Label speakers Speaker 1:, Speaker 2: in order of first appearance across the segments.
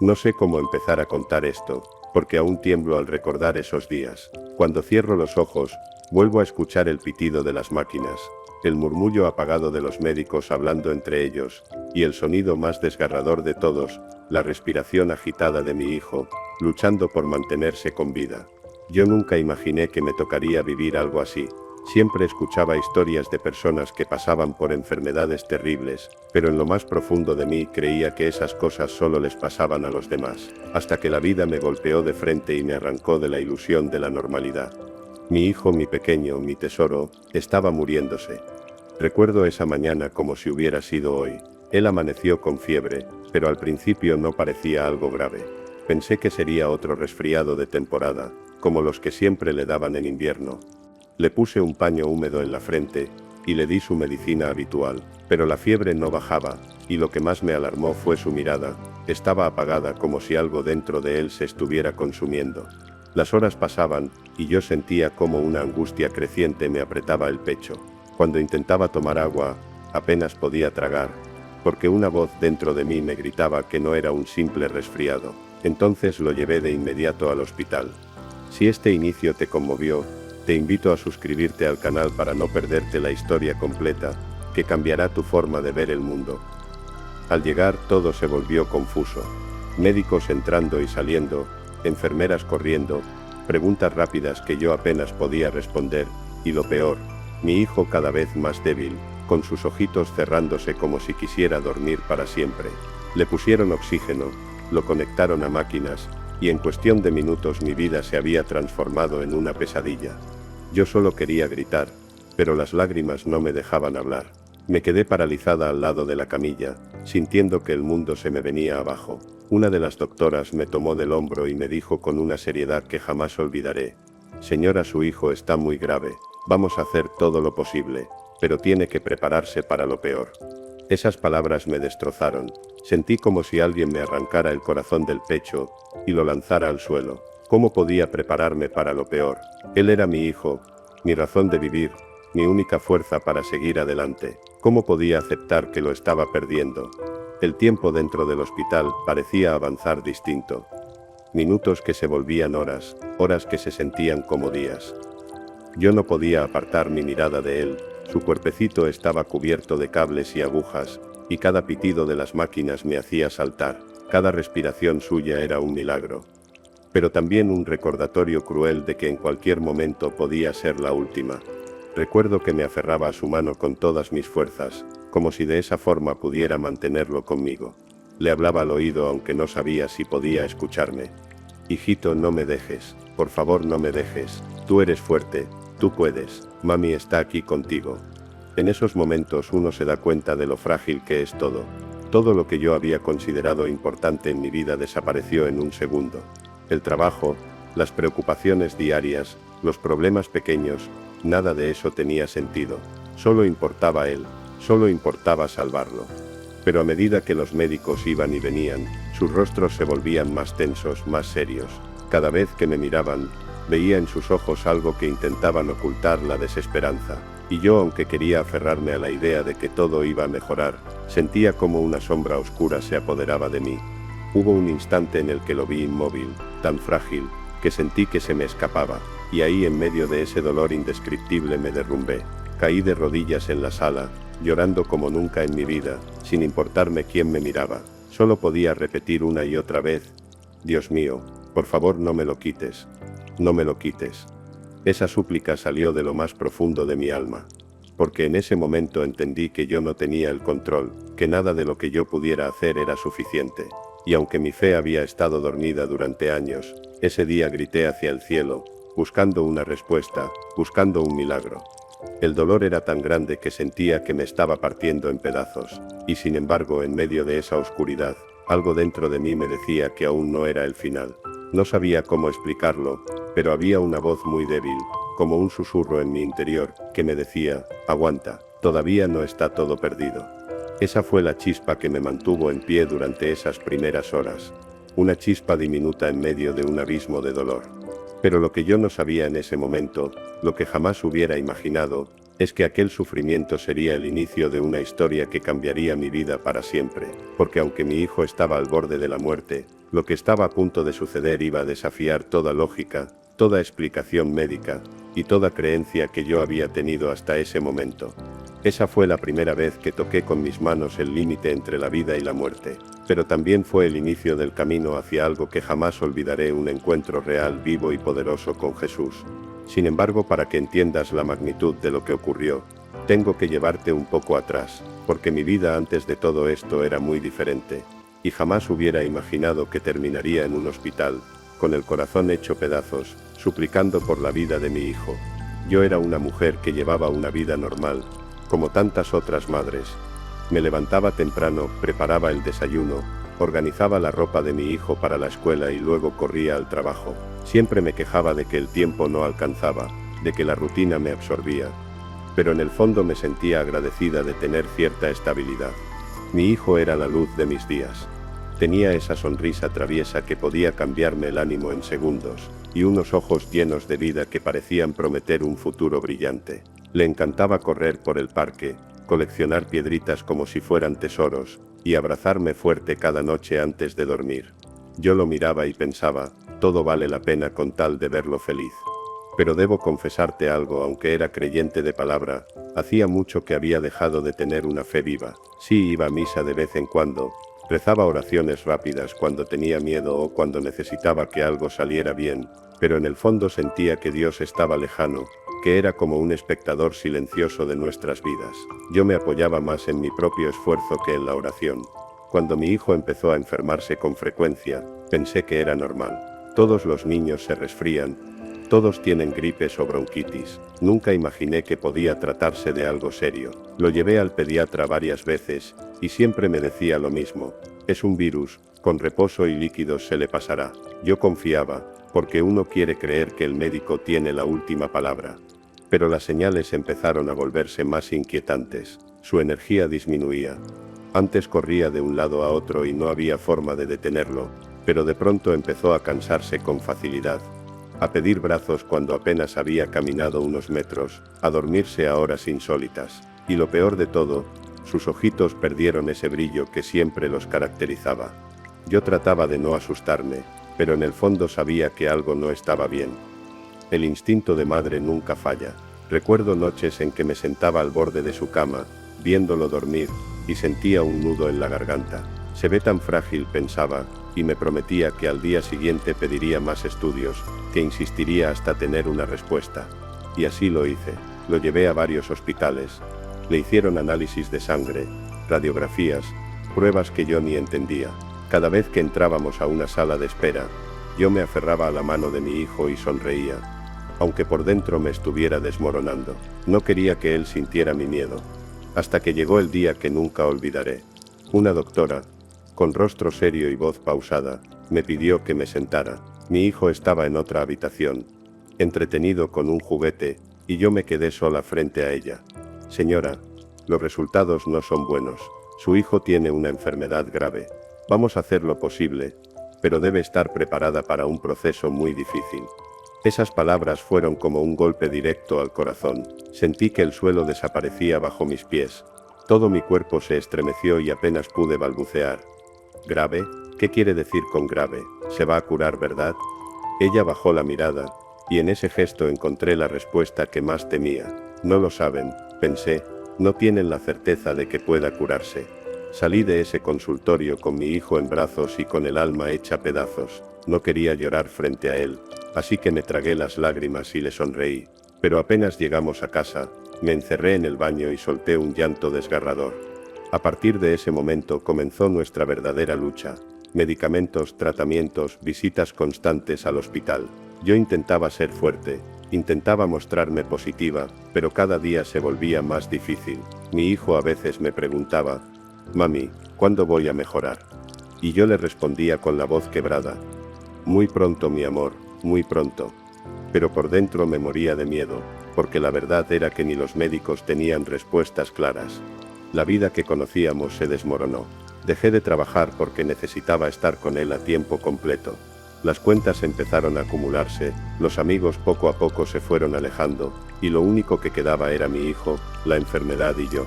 Speaker 1: No sé cómo empezar a contar esto, porque aún tiemblo al recordar esos días. Cuando cierro los ojos, vuelvo a escuchar el pitido de las máquinas, el murmullo apagado de los médicos hablando entre ellos, y el sonido más desgarrador de todos, la respiración agitada de mi hijo, luchando por mantenerse con vida. Yo nunca imaginé que me tocaría vivir algo así. Siempre escuchaba historias de personas que pasaban por enfermedades terribles, pero en lo más profundo de mí creía que esas cosas solo les pasaban a los demás, hasta que la vida me golpeó de frente y me arrancó de la ilusión de la normalidad. Mi hijo, mi pequeño, mi tesoro, estaba muriéndose. Recuerdo esa mañana como si hubiera sido hoy. Él amaneció con fiebre, pero al principio no parecía algo grave. Pensé que sería otro resfriado de temporada, como los que siempre le daban en invierno. Le puse un paño húmedo en la frente, y le di su medicina habitual, pero la fiebre no bajaba, y lo que más me alarmó fue su mirada. Estaba apagada como si algo dentro de él se estuviera consumiendo. Las horas pasaban, y yo sentía como una angustia creciente me apretaba el pecho. Cuando intentaba tomar agua, apenas podía tragar, porque una voz dentro de mí me gritaba que no era un simple resfriado. Entonces lo llevé de inmediato al hospital. Si este inicio te conmovió, te invito a suscribirte al canal para no perderte la historia completa, que cambiará tu forma de ver el mundo. Al llegar todo se volvió confuso. Médicos entrando y saliendo, enfermeras corriendo, preguntas rápidas que yo apenas podía responder, y lo peor, mi hijo cada vez más débil, con sus ojitos cerrándose como si quisiera dormir para siempre. Le pusieron oxígeno, lo conectaron a máquinas, y en cuestión de minutos mi vida se había transformado en una pesadilla. Yo solo quería gritar, pero las lágrimas no me dejaban hablar. Me quedé paralizada al lado de la camilla, sintiendo que el mundo se me venía abajo. Una de las doctoras me tomó del hombro y me dijo con una seriedad que jamás olvidaré: «Señora, su hijo está muy grave, vamos a hacer todo lo posible, pero tiene que prepararse para lo peor». Esas palabras me destrozaron. Sentí como si alguien me arrancara el corazón del pecho y lo lanzara al suelo. ¿Cómo podía prepararme para lo peor? Él era mi hijo, mi razón de vivir, mi única fuerza para seguir adelante. ¿Cómo podía aceptar que lo estaba perdiendo? El tiempo dentro del hospital parecía avanzar distinto. Minutos que se volvían horas, horas que se sentían como días. Yo no podía apartar mi mirada de él. Su cuerpecito estaba cubierto de cables y agujas, y cada pitido de las máquinas me hacía saltar. Cada respiración suya era un milagro. Pero también un recordatorio cruel de que en cualquier momento podía ser la última. Recuerdo que me aferraba a su mano con todas mis fuerzas, como si de esa forma pudiera mantenerlo conmigo. Le hablaba al oído aunque no sabía si podía escucharme. «Hijito, no me dejes, por favor no me dejes, tú eres fuerte, tú puedes, mami está aquí contigo». En esos momentos uno se da cuenta de lo frágil que es todo. Todo lo que yo había considerado importante en mi vida desapareció en un segundo. El trabajo, las preocupaciones diarias, los problemas pequeños, nada de eso tenía sentido. Solo importaba él, solo importaba salvarlo. Pero a medida que los médicos iban y venían, sus rostros se volvían más tensos, más serios. Cada vez que me miraban, veía en sus ojos algo que intentaban ocultar: la desesperanza. Y yo, aunque quería aferrarme a la idea de que todo iba a mejorar, sentía como una sombra oscura se apoderaba de mí. Hubo un instante en el que lo vi inmóvil, tan frágil, que sentí que se me escapaba, y ahí en medio de ese dolor indescriptible me derrumbé. Caí de rodillas en la sala, llorando como nunca en mi vida, sin importarme quién me miraba. Solo podía repetir una y otra vez: «Dios mío, por favor no me lo quites, no me lo quites». Esa súplica salió de lo más profundo de mi alma, porque en ese momento entendí que yo no tenía el control, que nada de lo que yo pudiera hacer era suficiente. Y aunque mi fe había estado dormida durante años, ese día grité hacia el cielo, buscando una respuesta, buscando un milagro. El dolor era tan grande que sentía que me estaba partiendo en pedazos, y sin embargo, en medio de esa oscuridad, algo dentro de mí me decía que aún no era el final. No sabía cómo explicarlo, pero había una voz muy débil, como un susurro en mi interior, que me decía: «Aguanta, todavía no está todo perdido». Esa fue la chispa que me mantuvo en pie durante esas primeras horas. Una chispa diminuta en medio de un abismo de dolor. Pero lo que yo no sabía en ese momento, lo que jamás hubiera imaginado, es que aquel sufrimiento sería el inicio de una historia que cambiaría mi vida para siempre, porque aunque mi hijo estaba al borde de la muerte, lo que estaba a punto de suceder iba a desafiar toda lógica, toda explicación médica, y toda creencia que yo había tenido hasta ese momento. Esa fue la primera vez que toqué con mis manos el límite entre la vida y la muerte, pero también fue el inicio del camino hacia algo que jamás olvidaré, un encuentro real, vivo y poderoso con Jesús. Sin embargo, para que entiendas la magnitud de lo que ocurrió, tengo que llevarte un poco atrás, porque mi vida antes de todo esto era muy diferente, y jamás hubiera imaginado que terminaría en un hospital, con el corazón hecho pedazos, suplicando por la vida de mi hijo. Yo era una mujer que llevaba una vida normal, como tantas otras madres. Me levantaba temprano, preparaba el desayuno, organizaba la ropa de mi hijo para la escuela y luego corría al trabajo. Siempre me quejaba de que el tiempo no alcanzaba, de que la rutina me absorbía. Pero en el fondo me sentía agradecida de tener cierta estabilidad. Mi hijo era la luz de mis días. Tenía esa sonrisa traviesa que podía cambiarme el ánimo en segundos, y unos ojos llenos de vida que parecían prometer un futuro brillante. Le encantaba correr por el parque, coleccionar piedritas como si fueran tesoros, y abrazarme fuerte cada noche antes de dormir. Yo lo miraba y pensaba, todo vale la pena con tal de verlo feliz. Pero debo confesarte algo, aunque era creyente de palabra, hacía mucho que había dejado de tener una fe viva. Sí, iba a misa de vez en cuando, rezaba oraciones rápidas cuando tenía miedo o cuando necesitaba que algo saliera bien, pero en el fondo sentía que Dios estaba lejano, que era como un espectador silencioso de nuestras vidas. Yo me apoyaba más en mi propio esfuerzo que en la oración. Cuando mi hijo empezó a enfermarse con frecuencia, pensé que era normal. Todos los niños se resfrían, todos tienen gripes o bronquitis. Nunca imaginé que podía tratarse de algo serio. Lo llevé al pediatra varias veces, y siempre me decía lo mismo: es un virus, con reposo y líquidos se le pasará. Yo confiaba, porque uno quiere creer que el médico tiene la última palabra. Pero las señales empezaron a volverse más inquietantes. Su energía disminuía. Antes corría de un lado a otro y no había forma de detenerlo, pero de pronto empezó a cansarse con facilidad, a pedir brazos cuando apenas había caminado unos metros, a dormirse a horas insólitas. Y lo peor de todo, sus ojitos perdieron ese brillo que siempre los caracterizaba. Yo trataba de no asustarme, pero en el fondo sabía que algo no estaba bien. El instinto de madre nunca falla. Recuerdo noches en que me sentaba al borde de su cama, viéndolo dormir, y sentía un nudo en la garganta. Se ve tan frágil, pensaba, y me prometía que al día siguiente pediría más estudios, que insistiría hasta tener una respuesta. Y así lo hice. Lo llevé a varios hospitales. Le hicieron análisis de sangre, radiografías, pruebas que yo ni entendía. Cada vez que entrábamos a una sala de espera, yo me aferraba a la mano de mi hijo y sonreía, aunque por dentro me estuviera desmoronando. No quería que él sintiera mi miedo. Hasta que llegó el día que nunca olvidaré. Una doctora, con rostro serio y voz pausada, me pidió que me sentara. Mi hijo estaba en otra habitación, entretenido con un juguete, y yo me quedé sola frente a ella. Señora, los resultados no son buenos. Su hijo tiene una enfermedad grave. Vamos a hacer lo posible, pero debe estar preparada para un proceso muy difícil. Esas palabras fueron como un golpe directo al corazón. Sentí que el suelo desaparecía bajo mis pies. Todo mi cuerpo se estremeció y apenas pude balbucear. ¿Grave? ¿Qué quiere decir con grave? ¿Se va a curar, verdad? Ella bajó la mirada, y en ese gesto encontré la respuesta que más temía. No lo saben, pensé, no tienen la certeza de que pueda curarse. Salí de ese consultorio con mi hijo en brazos y con el alma hecha pedazos. No quería llorar frente a él, así que me tragué las lágrimas y le sonreí. Pero apenas llegamos a casa, me encerré en el baño y solté un llanto desgarrador. A partir de ese momento comenzó nuestra verdadera lucha. Medicamentos, tratamientos, visitas constantes al hospital. Yo intentaba ser fuerte, intentaba mostrarme positiva, pero cada día se volvía más difícil. Mi hijo a veces me preguntaba: «Mami, ¿cuándo voy a mejorar?». Y yo le respondía con la voz quebrada: «Muy pronto, mi amor, muy pronto». Pero por dentro me moría de miedo, porque la verdad era que ni los médicos tenían respuestas claras. La vida que conocíamos se desmoronó. Dejé de trabajar porque necesitaba estar con él a tiempo completo. Las cuentas empezaron a acumularse, los amigos poco a poco se fueron alejando, y lo único que quedaba era mi hijo, la enfermedad y yo.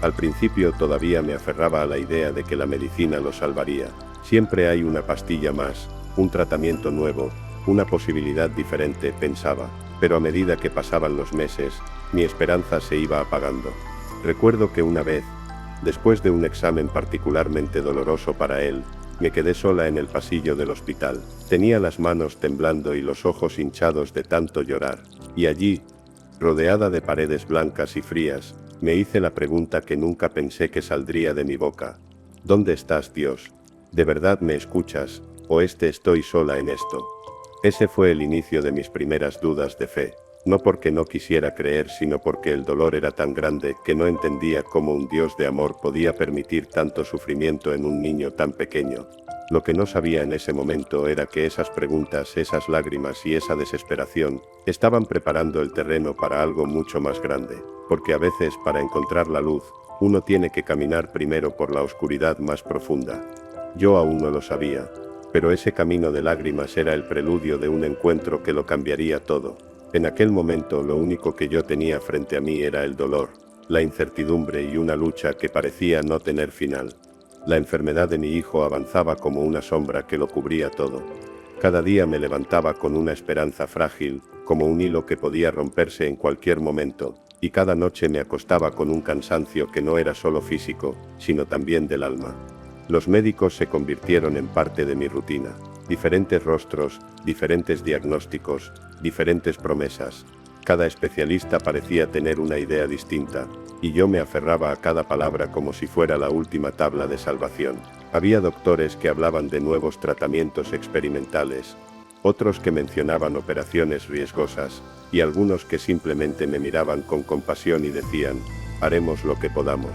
Speaker 1: Al principio todavía me aferraba a la idea de que la medicina lo salvaría. Siempre hay una pastilla más, un tratamiento nuevo, una posibilidad diferente, pensaba, pero a medida que pasaban los meses, mi esperanza se iba apagando. Recuerdo que una vez, después de un examen particularmente doloroso para él, me quedé sola en el pasillo del hospital. Tenía las manos temblando y los ojos hinchados de tanto llorar. Y allí, rodeada de paredes blancas y frías, me hice la pregunta que nunca pensé que saldría de mi boca. ¿Dónde estás, Dios? ¿De verdad me escuchas, o estoy sola en esto? Ese fue el inicio de mis primeras dudas de fe. No porque no quisiera creer, sino porque el dolor era tan grande que no entendía cómo un Dios de amor podía permitir tanto sufrimiento en un niño tan pequeño. Lo que no sabía en ese momento era que esas preguntas, esas lágrimas y esa desesperación estaban preparando el terreno para algo mucho más grande, porque a veces para encontrar la luz, uno tiene que caminar primero por la oscuridad más profunda. Yo aún no lo sabía, pero ese camino de lágrimas era el preludio de un encuentro que lo cambiaría todo. En aquel momento lo único que yo tenía frente a mí era el dolor, la incertidumbre y una lucha que parecía no tener final. La enfermedad de mi hijo avanzaba como una sombra que lo cubría todo. Cada día me levantaba con una esperanza frágil, como un hilo que podía romperse en cualquier momento, y cada noche me acostaba con un cansancio que no era solo físico, sino también del alma. Los médicos se convirtieron en parte de mi rutina. Diferentes rostros, diferentes diagnósticos, diferentes promesas. Cada especialista parecía tener una idea distinta, y yo me aferraba a cada palabra como si fuera la última tabla de salvación. Había doctores que hablaban de nuevos tratamientos experimentales, otros que mencionaban operaciones riesgosas, y algunos que simplemente me miraban con compasión y decían, haremos lo que podamos.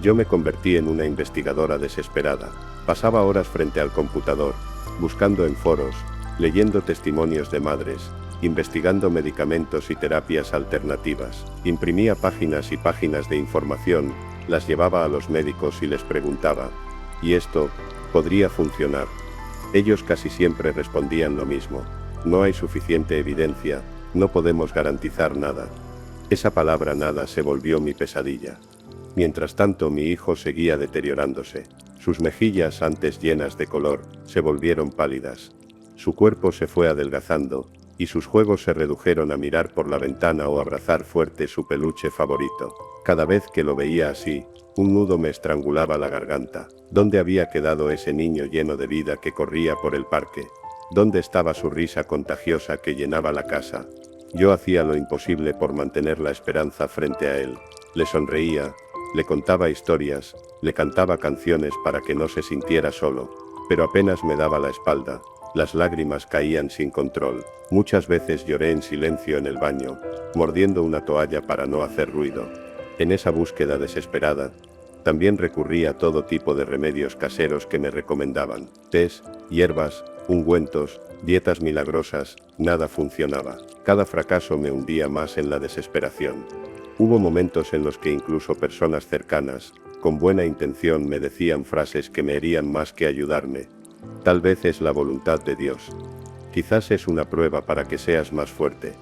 Speaker 1: Yo me convertí en una investigadora desesperada. Pasaba horas frente al computador, buscando en foros, leyendo testimonios de madres, investigando medicamentos y terapias alternativas. Imprimía páginas y páginas de información, las llevaba a los médicos y les preguntaba, ¿y esto podría funcionar? Ellos casi siempre respondían lo mismo, no hay suficiente evidencia, no podemos garantizar nada. Esa palabra nada se volvió mi pesadilla. Mientras tanto mi hijo seguía deteriorándose. Sus mejillas, antes llenas de color, se volvieron pálidas. Su cuerpo se fue adelgazando, y sus juegos se redujeron a mirar por la ventana o abrazar fuerte su peluche favorito. Cada vez que lo veía así, un nudo me estrangulaba la garganta. ¿Dónde había quedado ese niño lleno de vida que corría por el parque? ¿Dónde estaba su risa contagiosa que llenaba la casa? Yo hacía lo imposible por mantener la esperanza frente a él. Le sonreía, le contaba historias, le cantaba canciones para que no se sintiera solo, pero apenas me daba la espalda. Las lágrimas caían sin control. Muchas veces lloré en silencio en el baño, mordiendo una toalla para no hacer ruido. En esa búsqueda desesperada, también recurrí a todo tipo de remedios caseros que me recomendaban. Tés, hierbas, ungüentos, dietas milagrosas, nada funcionaba. Cada fracaso me hundía más en la desesperación. Hubo momentos en los que incluso personas cercanas, con buena intención, me decían frases que me herían más que ayudarme. Tal vez es la voluntad de Dios. Quizás es una prueba para que seas más fuerte.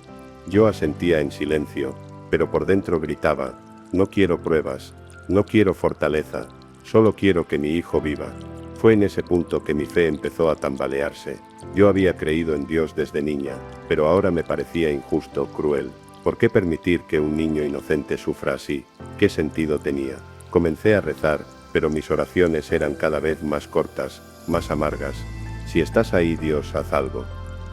Speaker 1: Yo asentía en silencio, pero por dentro gritaba, no quiero pruebas, no quiero fortaleza, solo quiero que mi hijo viva. Fue en ese punto que mi fe empezó a tambalearse. Yo había creído en Dios desde niña, pero ahora me parecía injusto, cruel. ¿Por qué permitir que un niño inocente sufra así? ¿Qué sentido tenía? Comencé a rezar, pero mis oraciones eran cada vez más cortas, más amargas. Si estás ahí, Dios, haz algo.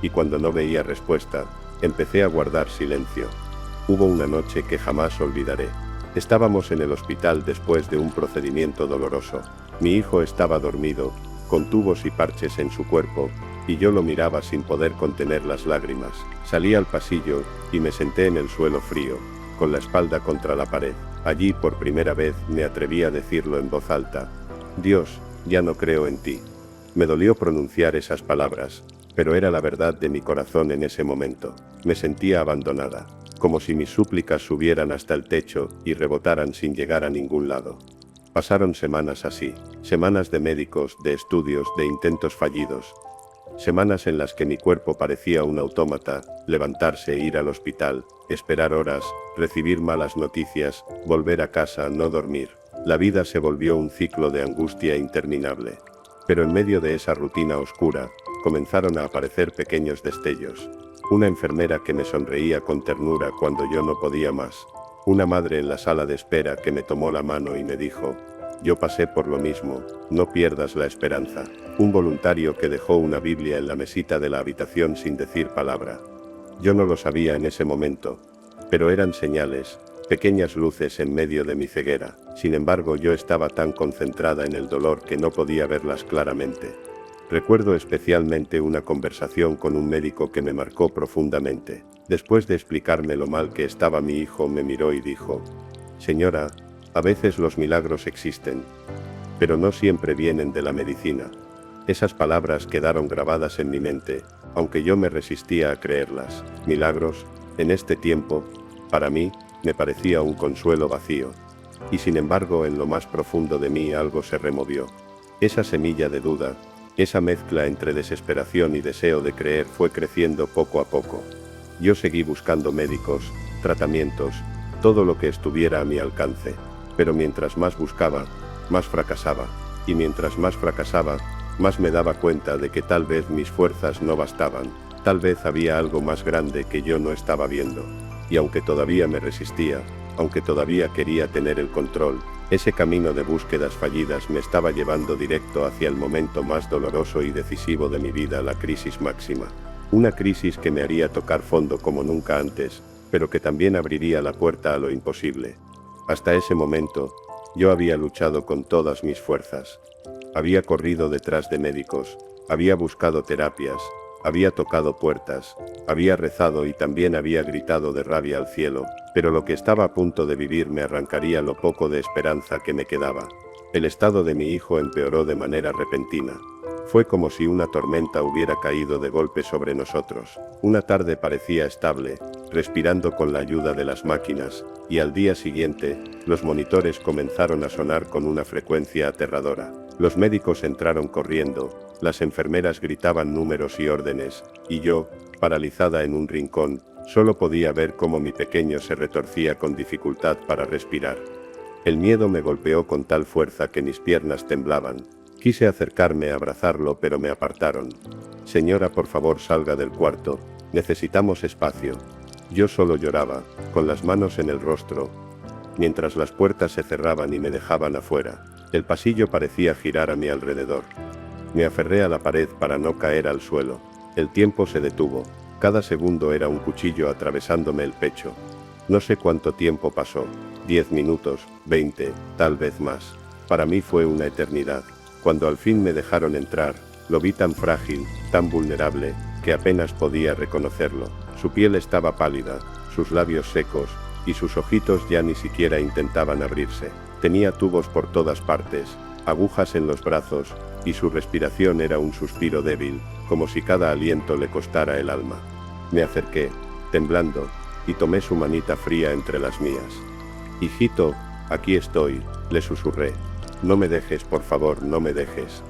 Speaker 1: Y cuando no veía respuesta, empecé a guardar silencio. Hubo una noche que jamás olvidaré. Estábamos en el hospital después de un procedimiento doloroso. Mi hijo estaba dormido, con tubos y parches en su cuerpo, y yo lo miraba sin poder contener las lágrimas. Salí al pasillo, y me senté en el suelo frío, con la espalda contra la pared. Allí por primera vez me atreví a decirlo en voz alta. Dios, ya no creo en ti. Me dolió pronunciar esas palabras, pero era la verdad de mi corazón en ese momento. Me sentía abandonada, como si mis súplicas subieran hasta el techo y rebotaran sin llegar a ningún lado. Pasaron semanas así, semanas de médicos, de estudios, de intentos fallidos. Semanas en las que mi cuerpo parecía un autómata, levantarse, ir al hospital, esperar horas, recibir malas noticias, volver a casa, no dormir. La vida se volvió un ciclo de angustia interminable. Pero en medio de esa rutina oscura, comenzaron a aparecer pequeños destellos. Una enfermera que me sonreía con ternura cuando yo no podía más. Una madre en la sala de espera que me tomó la mano y me dijo: yo pasé por lo mismo, no pierdas la esperanza. Un voluntario que dejó una Biblia en la mesita de la habitación sin decir palabra. Yo no lo sabía en ese momento, pero eran señales, pequeñas luces en medio de mi ceguera. Sin embargo, yo estaba tan concentrada en el dolor que no podía verlas claramente. Recuerdo especialmente una conversación con un médico que me marcó profundamente. Después de explicarme lo mal que estaba mi hijo, me miró y dijo: señora, a veces los milagros existen, pero no siempre vienen de la medicina. Esas palabras quedaron grabadas en mi mente, aunque yo me resistía a creerlas. Milagros, en este tiempo, para mí, me parecía un consuelo vacío. Y sin embargo, en lo más profundo de mí algo se removió. Esa semilla de duda, esa mezcla entre desesperación y deseo de creer fue creciendo poco a poco. Yo seguí buscando médicos, tratamientos, todo lo que estuviera a mi alcance. Pero mientras más buscaba, más fracasaba. Y mientras más fracasaba, más me daba cuenta de que tal vez mis fuerzas no bastaban. Tal vez había algo más grande que yo no estaba viendo. Y aunque todavía me resistía, aunque todavía quería tener el control, ese camino de búsquedas fallidas me estaba llevando directo hacia el momento más doloroso y decisivo de mi vida, la crisis máxima. Una crisis que me haría tocar fondo como nunca antes, pero que también abriría la puerta a lo imposible. Hasta ese momento, yo había luchado con todas mis fuerzas. Había corrido detrás de médicos, había buscado terapias, había tocado puertas, había rezado y también había gritado de rabia al cielo, pero lo que estaba a punto de vivir me arrancaría lo poco de esperanza que me quedaba. El estado de mi hijo empeoró de manera repentina. Fue como si una tormenta hubiera caído de golpe sobre nosotros. Una tarde parecía estable, respirando con la ayuda de las máquinas, y al día siguiente, los monitores comenzaron a sonar con una frecuencia aterradora. Los médicos entraron corriendo, las enfermeras gritaban números y órdenes, y yo, paralizada en un rincón, solo podía ver cómo mi pequeño se retorcía con dificultad para respirar. El miedo me golpeó con tal fuerza que mis piernas temblaban. Quise acercarme a abrazarlo, pero me apartaron. Señora, por favor, salga del cuarto, necesitamos espacio. Yo solo lloraba, con las manos en el rostro, mientras las puertas se cerraban y me dejaban afuera. El pasillo parecía girar a mi alrededor. Me aferré a la pared para no caer al suelo. El tiempo se detuvo. Cada segundo era un cuchillo atravesándome el pecho. No sé cuánto tiempo pasó. 10 minutos, 20, tal vez más. Para mí fue una eternidad. Cuando al fin me dejaron entrar, lo vi tan frágil, tan vulnerable, que apenas podía reconocerlo. Su piel estaba pálida, sus labios secos, y sus ojitos ya ni siquiera intentaban abrirse. Tenía tubos por todas partes, agujas en los brazos, y su respiración era un suspiro débil, como si cada aliento le costara el alma. Me acerqué, temblando, y tomé su manita fría entre las mías. Hijito, aquí estoy, le susurré. No me dejes, por favor, no me dejes.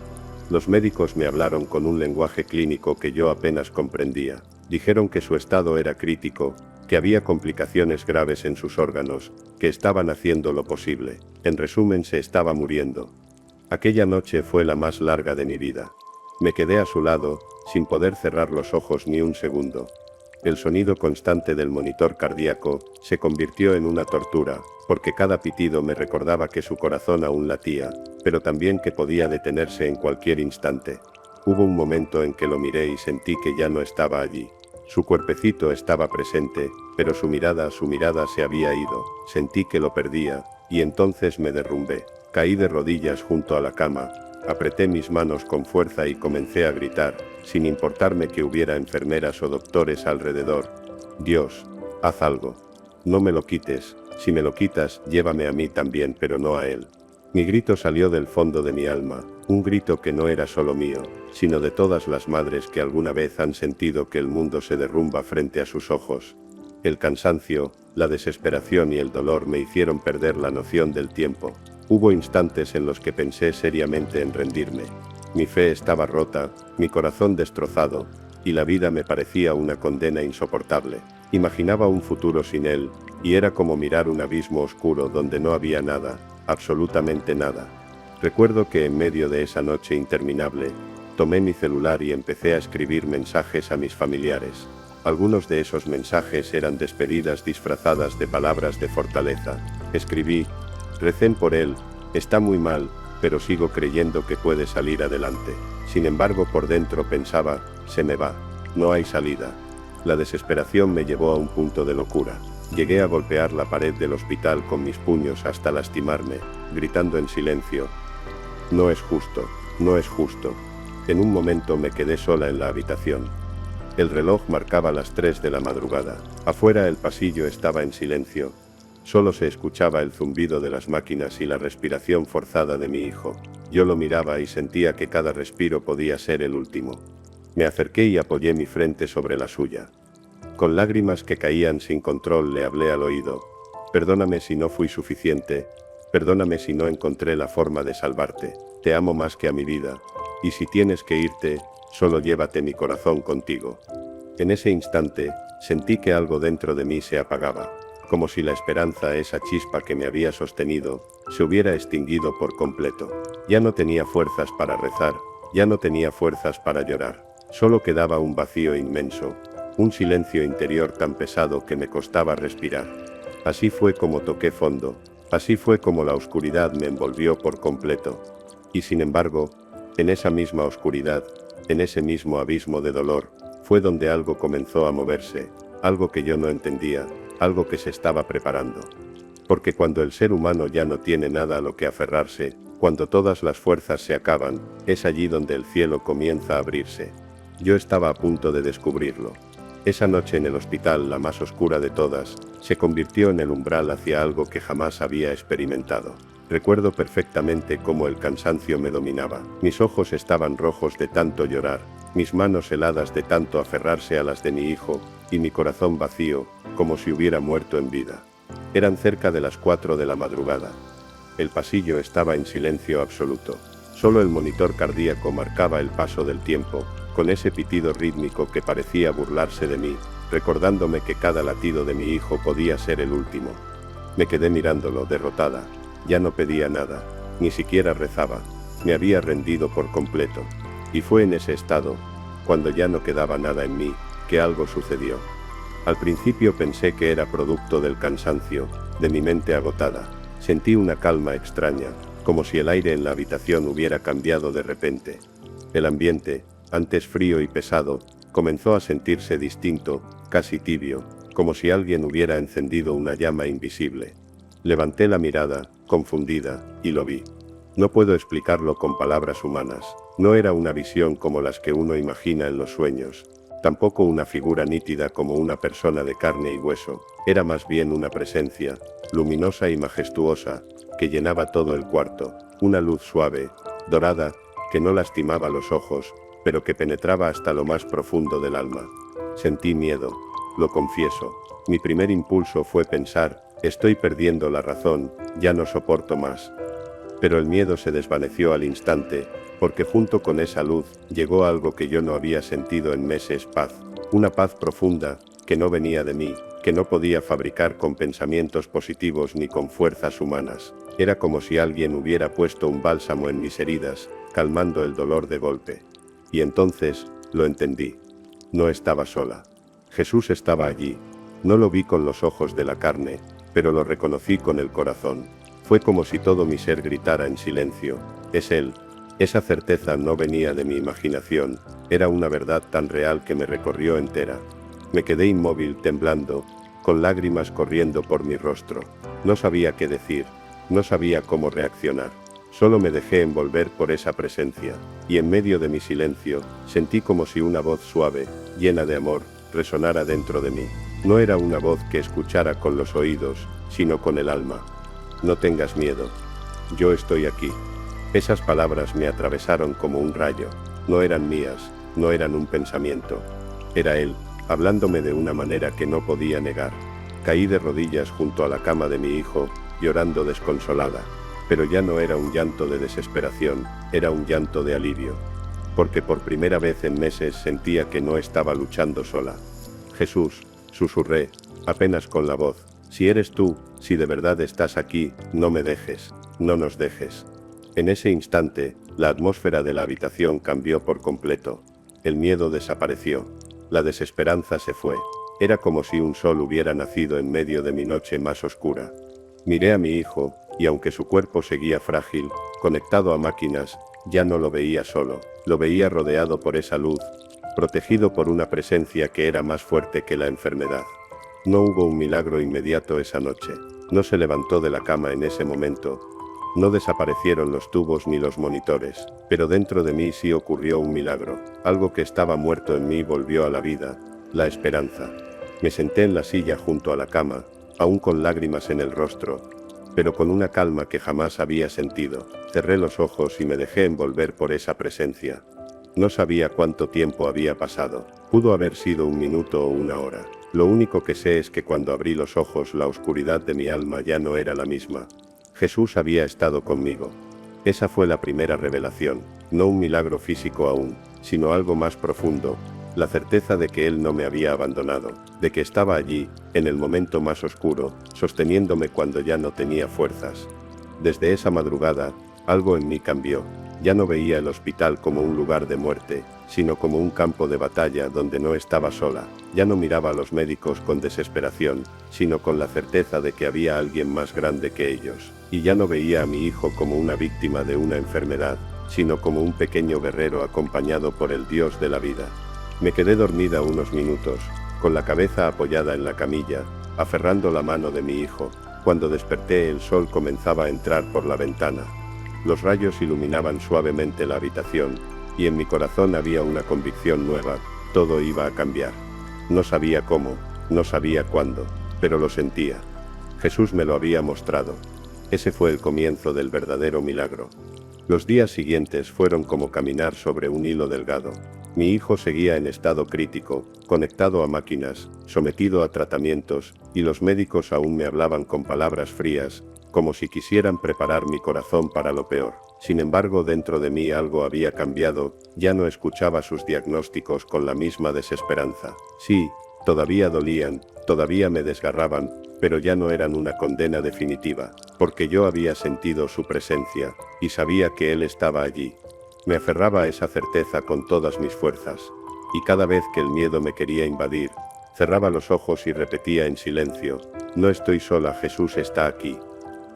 Speaker 1: Los médicos me hablaron con un lenguaje clínico que yo apenas comprendía. Dijeron que su estado era crítico, que había complicaciones graves en sus órganos, que estaban haciendo lo posible. En resumen, se estaba muriendo. Aquella noche fue la más larga de mi vida. Me quedé a su lado, sin poder cerrar los ojos ni un segundo. El sonido constante del monitor cardíaco se convirtió en una tortura, porque cada pitido me recordaba que su corazón aún latía, pero también que podía detenerse en cualquier instante. Hubo un momento en que lo miré y sentí que ya no estaba allí. Su cuerpecito estaba presente, pero su mirada se había ido. Sentí que lo perdía, y entonces me derrumbé. Caí de rodillas junto a la cama, apreté mis manos con fuerza y comencé a gritar, sin importarme que hubiera enfermeras o doctores alrededor. Dios, haz algo. No me lo quites, si me lo quitas, llévame a mí también, pero no a él. Mi grito salió del fondo de mi alma, un grito que no era solo mío, sino de todas las madres que alguna vez han sentido que el mundo se derrumba frente a sus ojos. El cansancio, la desesperación y el dolor me hicieron perder la noción del tiempo. Hubo instantes en los que pensé seriamente en rendirme. Mi fe estaba rota, mi corazón destrozado, y la vida me parecía una condena insoportable. Imaginaba un futuro sin él, y era como mirar un abismo oscuro donde no había nada, absolutamente nada. Recuerdo que en medio de esa noche interminable, tomé mi celular y empecé a escribir mensajes a mis familiares. Algunos de esos mensajes eran despedidas disfrazadas de palabras de fortaleza. Escribí: recen por él, está muy mal, pero sigo creyendo que puede salir adelante. Sin embargo, por dentro pensaba: se me va, no hay salida. La desesperación me llevó a un punto de locura. Llegué a golpear la pared del hospital con mis puños hasta lastimarme, gritando en silencio: no es justo, no es justo. En un momento me quedé sola en la habitación. El reloj marcaba las 3 de la madrugada. Afuera el pasillo estaba en silencio. Solo se escuchaba el zumbido de las máquinas y la respiración forzada de mi hijo. Yo lo miraba y sentía que cada respiro podía ser el último. Me acerqué y apoyé mi frente sobre la suya. Con lágrimas que caían sin control le hablé al oído: perdóname si no fui suficiente, perdóname si no encontré la forma de salvarte, te amo más que a mi vida, y si tienes que irte, solo llévate mi corazón contigo. En ese instante, sentí que algo dentro de mí se apagaba, como si la esperanza, esa chispa que me había sostenido, se hubiera extinguido por completo. Ya no tenía fuerzas para rezar, ya no tenía fuerzas para llorar, solo quedaba un vacío inmenso, un silencio interior tan pesado que me costaba respirar. Así fue como toqué fondo, así fue como la oscuridad me envolvió por completo. Y sin embargo, en esa misma oscuridad, en ese mismo abismo de dolor, fue donde algo comenzó a moverse, algo que yo no entendía, algo que se estaba preparando. Porque cuando el ser humano ya no tiene nada a lo que aferrarse, cuando todas las fuerzas se acaban, es allí donde el cielo comienza a abrirse. Yo estaba a punto de descubrirlo. Esa noche en el hospital, la más oscura de todas, se convirtió en el umbral hacia algo que jamás había experimentado. Recuerdo perfectamente cómo el cansancio me dominaba. Mis ojos estaban rojos de tanto llorar, mis manos heladas de tanto aferrarse a las de mi hijo, y mi corazón vacío, como si hubiera muerto en vida. Eran cerca de las 4 de la madrugada. El pasillo estaba en silencio absoluto. Solo el monitor cardíaco marcaba el paso del tiempo, con ese pitido rítmico que parecía burlarse de mí, recordándome que cada latido de mi hijo podía ser el último. Me quedé mirándolo, derrotada. Ya no pedía nada, ni siquiera rezaba, me había rendido por completo. Y fue en ese estado, cuando ya no quedaba nada en mí, que algo sucedió. Al principio pensé que era producto del cansancio, de mi mente agotada. Sentí una calma extraña, como si el aire en la habitación hubiera cambiado de repente. El ambiente, antes frío y pesado, comenzó a sentirse distinto, casi tibio, como si alguien hubiera encendido una llama invisible. Levanté la mirada, confundida, y lo vi. No puedo explicarlo con palabras humanas. No era una visión como las que uno imagina en los sueños. Tampoco una figura nítida como una persona de carne y hueso. Era más bien una presencia, luminosa y majestuosa, que llenaba todo el cuarto. Una luz suave, dorada, que no lastimaba los ojos, pero que penetraba hasta lo más profundo del alma. Sentí miedo, lo confieso. Mi primer impulso fue pensar: estoy perdiendo la razón, ya no soporto más. Pero el miedo se desvaneció al instante, porque junto con esa luz, llegó algo que yo no había sentido en meses: paz. Una paz profunda, que no venía de mí, que no podía fabricar con pensamientos positivos ni con fuerzas humanas. Era como si alguien hubiera puesto un bálsamo en mis heridas, calmando el dolor de golpe. Y entonces, lo entendí. No estaba sola. Jesús estaba allí. No lo vi con los ojos de la carne, pero lo reconocí con el corazón. Fue como si todo mi ser gritara en silencio: es Él. Esa certeza no venía de mi imaginación, era una verdad tan real que me recorrió entera. Me quedé inmóvil, temblando, con lágrimas corriendo por mi rostro. No sabía qué decir, no sabía cómo reaccionar. Solo me dejé envolver por esa presencia, y en medio de mi silencio, sentí como si una voz suave, llena de amor, resonara dentro de mí. No era una voz que escuchara con los oídos, sino con el alma. No tengas miedo. Yo estoy aquí. Esas palabras me atravesaron como un rayo. No eran mías, no eran un pensamiento. Era Él, hablándome de una manera que no podía negar. Caí de rodillas junto a la cama de mi hijo, llorando desconsolada. Pero ya no era un llanto de desesperación, era un llanto de alivio. Porque por primera vez en meses sentía que no estaba luchando sola. Jesús, susurré, apenas con la voz, si eres tú, si de verdad estás aquí, no me dejes, no nos dejes. En ese instante, la atmósfera de la habitación cambió por completo. El miedo desapareció. La desesperanza se fue. Era como si un sol hubiera nacido en medio de mi noche más oscura. Miré a mi hijo, y aunque su cuerpo seguía frágil, conectado a máquinas, ya no lo veía solo, lo veía rodeado por esa luz, protegido por una presencia que era más fuerte que la enfermedad. No hubo un milagro inmediato esa noche. No se levantó de la cama en ese momento. No desaparecieron los tubos ni los monitores, pero dentro de mí sí ocurrió un milagro. Algo que estaba muerto en mí volvió a la vida, la esperanza. Me senté en la silla junto a la cama, aún con lágrimas en el rostro, pero con una calma que jamás había sentido. Cerré los ojos y me dejé envolver por esa presencia. No sabía cuánto tiempo había pasado. Pudo haber sido un minuto o una hora. Lo único que sé es que cuando abrí los ojos la oscuridad de mi alma ya no era la misma. Jesús había estado conmigo. Esa fue la primera revelación, no un milagro físico aún, sino algo más profundo, la certeza de que Él no me había abandonado, de que estaba allí, en el momento más oscuro, sosteniéndome cuando ya no tenía fuerzas. Desde esa madrugada, algo en mí cambió. Ya no veía el hospital como un lugar de muerte, sino como un campo de batalla donde no estaba sola. Ya no miraba a los médicos con desesperación, sino con la certeza de que había alguien más grande que ellos. Y ya no veía a mi hijo como una víctima de una enfermedad, sino como un pequeño guerrero acompañado por el Dios de la vida. Me quedé dormida unos minutos, con la cabeza apoyada en la camilla, aferrando la mano de mi hijo. Cuando desperté el sol comenzaba a entrar por la ventana. Los rayos iluminaban suavemente la habitación, y en mi corazón había una convicción nueva, todo iba a cambiar. No sabía cómo, no sabía cuándo, pero lo sentía. Jesús me lo había mostrado. Ese fue el comienzo del verdadero milagro. Los días siguientes fueron como caminar sobre un hilo delgado. Mi hijo seguía en estado crítico, conectado a máquinas, sometido a tratamientos, y los médicos aún me hablaban con palabras frías, como si quisieran preparar mi corazón para lo peor. Sin embargo, dentro de mí algo había cambiado, ya no escuchaba sus diagnósticos con la misma desesperanza. Sí, todavía dolían, todavía me desgarraban, pero ya no eran una condena definitiva, porque yo había sentido su presencia, y sabía que Él estaba allí. Me aferraba a esa certeza con todas mis fuerzas, y cada vez que el miedo me quería invadir, cerraba los ojos y repetía en silencio, no estoy sola, Jesús está aquí.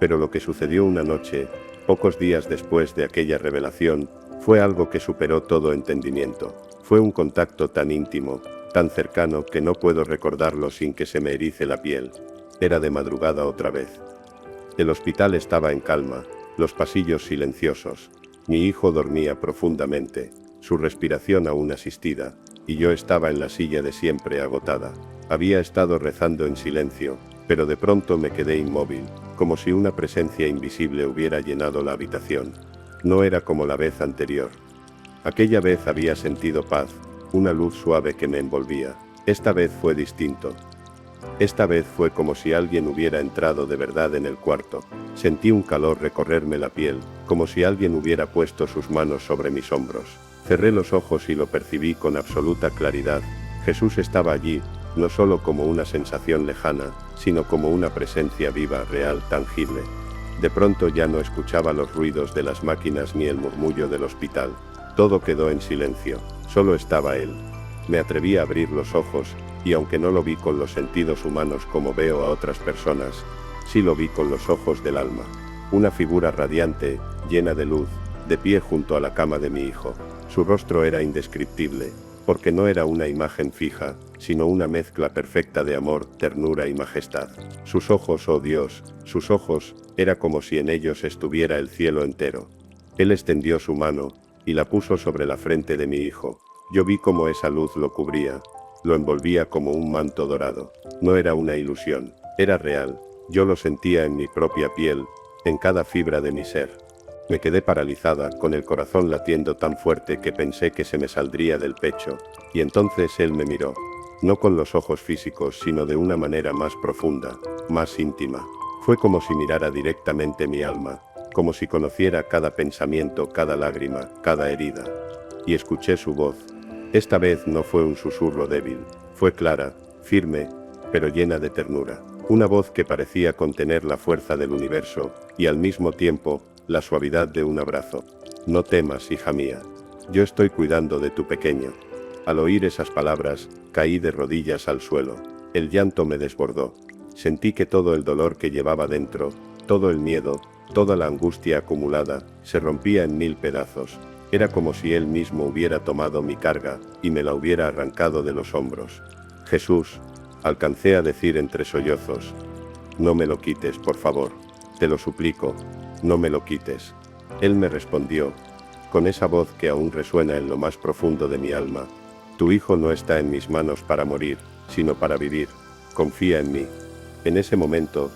Speaker 1: Pero lo que sucedió una noche, pocos días después de aquella revelación, fue algo que superó todo entendimiento. Fue un contacto tan íntimo, tan cercano que no puedo recordarlo sin que se me erice la piel. Era de madrugada otra vez. El hospital estaba en calma, los pasillos silenciosos. Mi hijo dormía profundamente, su respiración aún asistida, y yo estaba en la silla de siempre agotada. Había estado rezando en silencio, pero de pronto me quedé inmóvil, como si una presencia invisible hubiera llenado la habitación. No era como la vez anterior. Aquella vez había sentido paz, una luz suave que me envolvía. Esta vez fue distinto. Esta vez fue como si alguien hubiera entrado de verdad en el cuarto. Sentí un calor recorrerme la piel, como si alguien hubiera puesto sus manos sobre mis hombros. Cerré los ojos y lo percibí con absoluta claridad. Jesús estaba allí, no solo como una sensación lejana, sino como una presencia viva, real, tangible. De pronto ya no escuchaba los ruidos de las máquinas ni el murmullo del hospital. Todo quedó en silencio, solo estaba Él. Me atreví a abrir los ojos, y aunque no lo vi con los sentidos humanos como veo a otras personas, sí lo vi con los ojos del alma. Una figura radiante, llena de luz, de pie junto a la cama de mi hijo. Su rostro era indescriptible, porque no era una imagen fija, sino una mezcla perfecta de amor, ternura y majestad. Sus ojos, oh Dios, sus ojos, era como si en ellos estuviera el cielo entero. Él extendió su mano, y la puso sobre la frente de mi hijo. Yo vi cómo esa luz lo cubría, lo envolvía como un manto dorado. No era una ilusión, era real. Yo lo sentía en mi propia piel, en cada fibra de mi ser. Me quedé paralizada, con el corazón latiendo tan fuerte que pensé que se me saldría del pecho, y entonces Él me miró. No con los ojos físicos, sino de una manera más profunda, más íntima. Fue como si mirara directamente mi alma. como si conociera cada pensamiento, cada lágrima, cada herida. Y escuché su voz. Esta vez no fue un susurro débil, fue clara, firme, pero llena de ternura. Una voz que parecía contener la fuerza del universo, y al mismo tiempo, la suavidad de un abrazo. No temas, hija mía. Yo estoy cuidando de tu pequeño. Al oír esas palabras, caí de rodillas al suelo. El llanto me desbordó. Sentí que todo el dolor que llevaba dentro, todo el miedo, toda la angustia acumulada, se rompía en 1000 pedazos. Era como si él mismo hubiera tomado mi carga, y me la hubiera arrancado de los hombros. Jesús, alcancé a decir entre sollozos. No me lo quites, por favor. Te lo suplico, no me lo quites. Él me respondió, con esa voz que aún resuena en lo más profundo de mi alma. Tu hijo no está en mis manos para morir, sino para vivir. Confía en mí. En ese momento,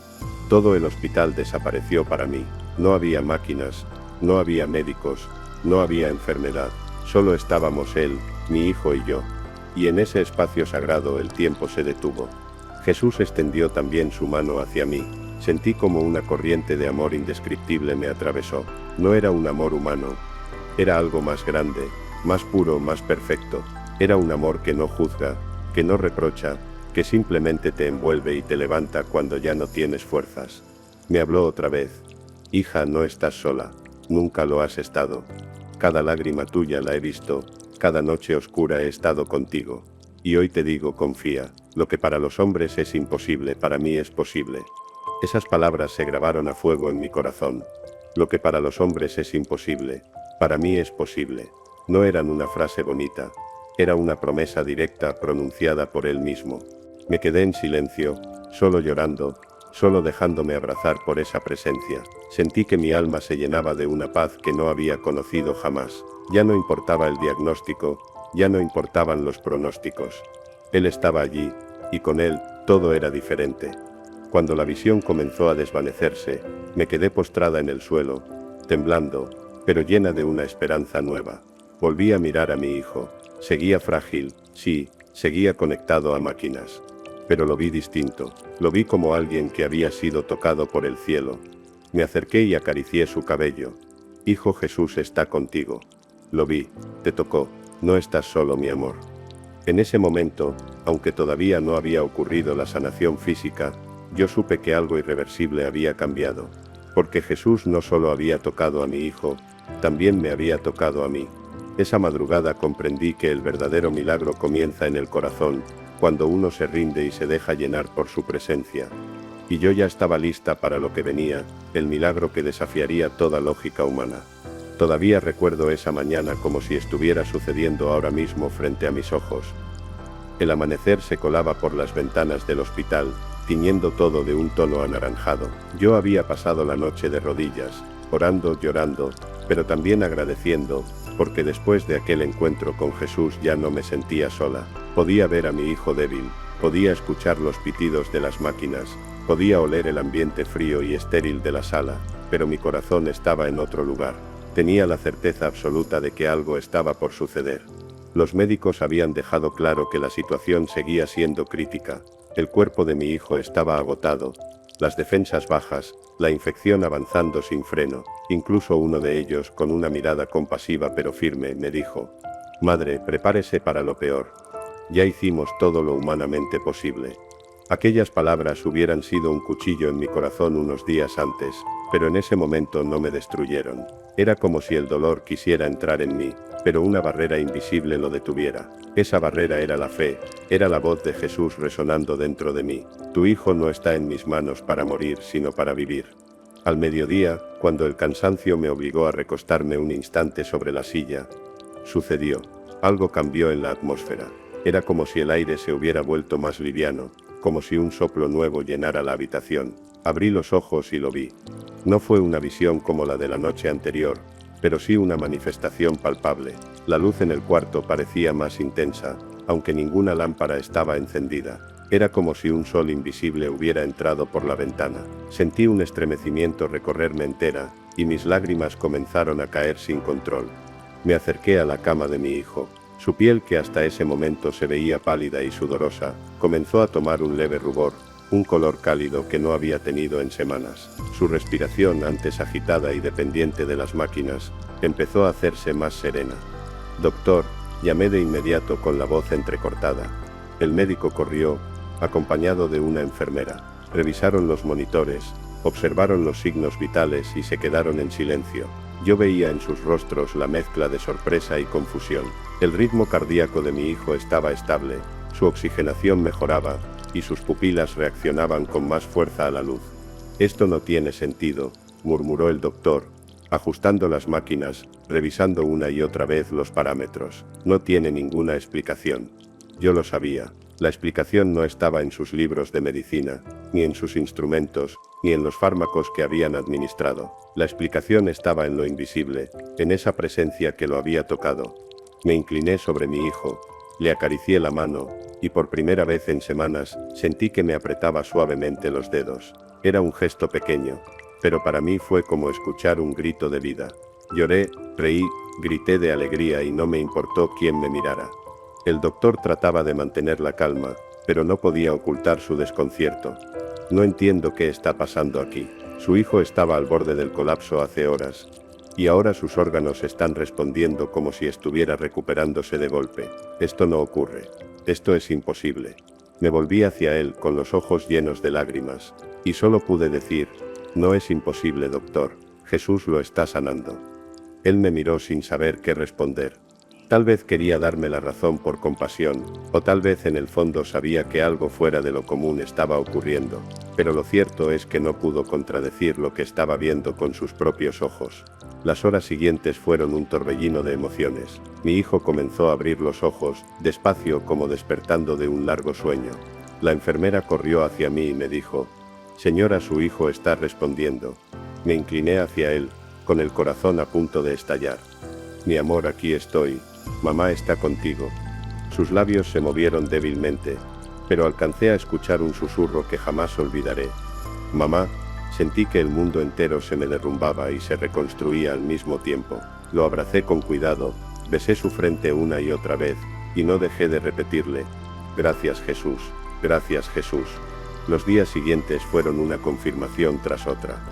Speaker 1: todo el hospital desapareció para mí. No había máquinas, no había médicos, no había enfermedad. Solo estábamos él, mi hijo y yo. Y en ese espacio sagrado el tiempo se detuvo. Jesús extendió también su mano hacia mí. Sentí como una corriente de amor indescriptible me atravesó. No era un amor humano. Era algo más grande, más puro, más perfecto. Era un amor que no juzga, que no reprocha, que simplemente te envuelve y te levanta cuando ya no tienes fuerzas. Me habló otra vez. Hija, no estás sola. Nunca lo has estado. Cada lágrima tuya la he visto. Cada noche oscura he estado contigo. Y hoy te digo, confía. Lo que para los hombres es imposible, para mí es posible. Esas palabras se grabaron a fuego en mi corazón. Lo que para los hombres es imposible, para mí es posible. No eran una frase bonita. Era una promesa directa pronunciada por él mismo. Me quedé en silencio, solo llorando, solo dejándome abrazar por esa presencia. Sentí que mi alma se llenaba de una paz que no había conocido jamás. Ya no importaba el diagnóstico, ya no importaban los pronósticos. Él estaba allí, y con él, todo era diferente. Cuando la visión comenzó a desvanecerse, me quedé postrada en el suelo, temblando, pero llena de una esperanza nueva. Volví a mirar a mi hijo. Seguía frágil, sí, seguía conectado a máquinas. Pero lo vi distinto. Lo vi como alguien que había sido tocado por el cielo. Me acerqué y acaricié su cabello. Hijo, Jesús está contigo. Lo vi, te tocó, no estás solo, mi amor. En ese momento, aunque todavía no había ocurrido la sanación física, yo supe que algo irreversible había cambiado. Porque Jesús no solo había tocado a mi hijo, también me había tocado a mí. Esa madrugada comprendí que el verdadero milagro comienza en el corazón, cuando uno se rinde y se deja llenar por su presencia. Y yo ya estaba lista para lo que venía, el milagro que desafiaría toda lógica humana. Todavía recuerdo esa mañana como si estuviera sucediendo ahora mismo frente a mis ojos. El amanecer se colaba por las ventanas del hospital, tiñendo todo de un tono anaranjado. Yo había pasado la noche de rodillas, orando, llorando, pero también agradeciendo, porque después de aquel encuentro con Jesús ya no me sentía sola. Podía ver a mi hijo débil, podía escuchar los pitidos de las máquinas, podía oler el ambiente frío y estéril de la sala, pero mi corazón estaba en otro lugar. Tenía la certeza absoluta de que algo estaba por suceder. Los médicos habían dejado claro que la situación seguía siendo crítica. El cuerpo de mi hijo estaba agotado, las defensas bajas, la infección avanzando sin freno. Incluso uno de ellos, con una mirada compasiva pero firme, me dijo: «Madre, prepárese para lo peor. Ya hicimos todo lo humanamente posible». Aquellas palabras hubieran sido un cuchillo en mi corazón unos días antes, pero en ese momento no me destruyeron. Era como si el dolor quisiera entrar en mí, pero una barrera invisible lo detuviera. Esa barrera era la fe, era la voz de Jesús resonando dentro de mí. Tu hijo no está en mis manos para morir, sino para vivir. Al mediodía, cuando el cansancio me obligó a recostarme un instante sobre la silla, sucedió. Algo cambió en la atmósfera. Era como si el aire se hubiera vuelto más liviano, como si un soplo nuevo llenara la habitación. Abrí los ojos y lo vi. No fue una visión como la de la noche anterior, pero sí una manifestación palpable. La luz en el cuarto parecía más intensa, aunque ninguna lámpara estaba encendida. Era como si un sol invisible hubiera entrado por la ventana. Sentí un estremecimiento recorrerme entera, y mis lágrimas comenzaron a caer sin control. Me acerqué a la cama de mi hijo. Su piel, que hasta ese momento se veía pálida y sudorosa, comenzó a tomar un leve rubor, un color cálido que no había tenido en semanas. Su respiración, antes agitada y dependiente de las máquinas, empezó a hacerse más serena. «Doctor», llamé de inmediato con la voz entrecortada. El médico corrió, acompañado de una enfermera. Revisaron los monitores, observaron los signos vitales y se quedaron en silencio. Yo veía en sus rostros la mezcla de sorpresa y confusión. El ritmo cardíaco de mi hijo estaba estable, su oxigenación mejoraba, y sus pupilas reaccionaban con más fuerza a la luz. «Esto no tiene sentido», murmuró el doctor, ajustando las máquinas, revisando una y otra vez los parámetros. «No tiene ninguna explicación». Yo lo sabía. La explicación no estaba en sus libros de medicina, ni en sus instrumentos, ni en los fármacos que habían administrado. La explicación estaba en lo invisible, en esa presencia que lo había tocado. Me incliné sobre mi hijo, le acaricié la mano, y por primera vez en semanas, sentí que me apretaba suavemente los dedos. Era un gesto pequeño, pero para mí fue como escuchar un grito de vida. Lloré, reí, grité de alegría y no me importó quién me mirara. El doctor trataba de mantener la calma, pero no podía ocultar su desconcierto. «No entiendo qué está pasando aquí. Su hijo estaba al borde del colapso hace horas, y ahora sus órganos están respondiendo como si estuviera recuperándose de golpe. Esto no ocurre. Esto es imposible». Me volví hacia él con los ojos llenos de lágrimas, y solo pude decir: «No es imposible, doctor. Jesús lo está sanando». Él me miró sin saber qué responder. Tal vez quería darme la razón por compasión, o tal vez en el fondo sabía que algo fuera de lo común estaba ocurriendo, pero lo cierto es que no pudo contradecir lo que estaba viendo con sus propios ojos. Las horas siguientes fueron un torbellino de emociones. Mi hijo comenzó a abrir los ojos, despacio como despertando de un largo sueño. La enfermera corrió hacia mí y me dijo: «Señora, su hijo está respondiendo». Me incliné hacia él, con el corazón a punto de estallar. «Mi amor, aquí estoy. Mamá está contigo». Sus labios se movieron débilmente, pero alcancé a escuchar un susurro que jamás olvidaré. «Mamá». Sentí que el mundo entero se me derrumbaba y se reconstruía al mismo tiempo. Lo abracé con cuidado, besé su frente una y otra vez, y no dejé de repetirle: «Gracias, Jesús. Gracias, Jesús». Los días siguientes fueron una confirmación tras otra.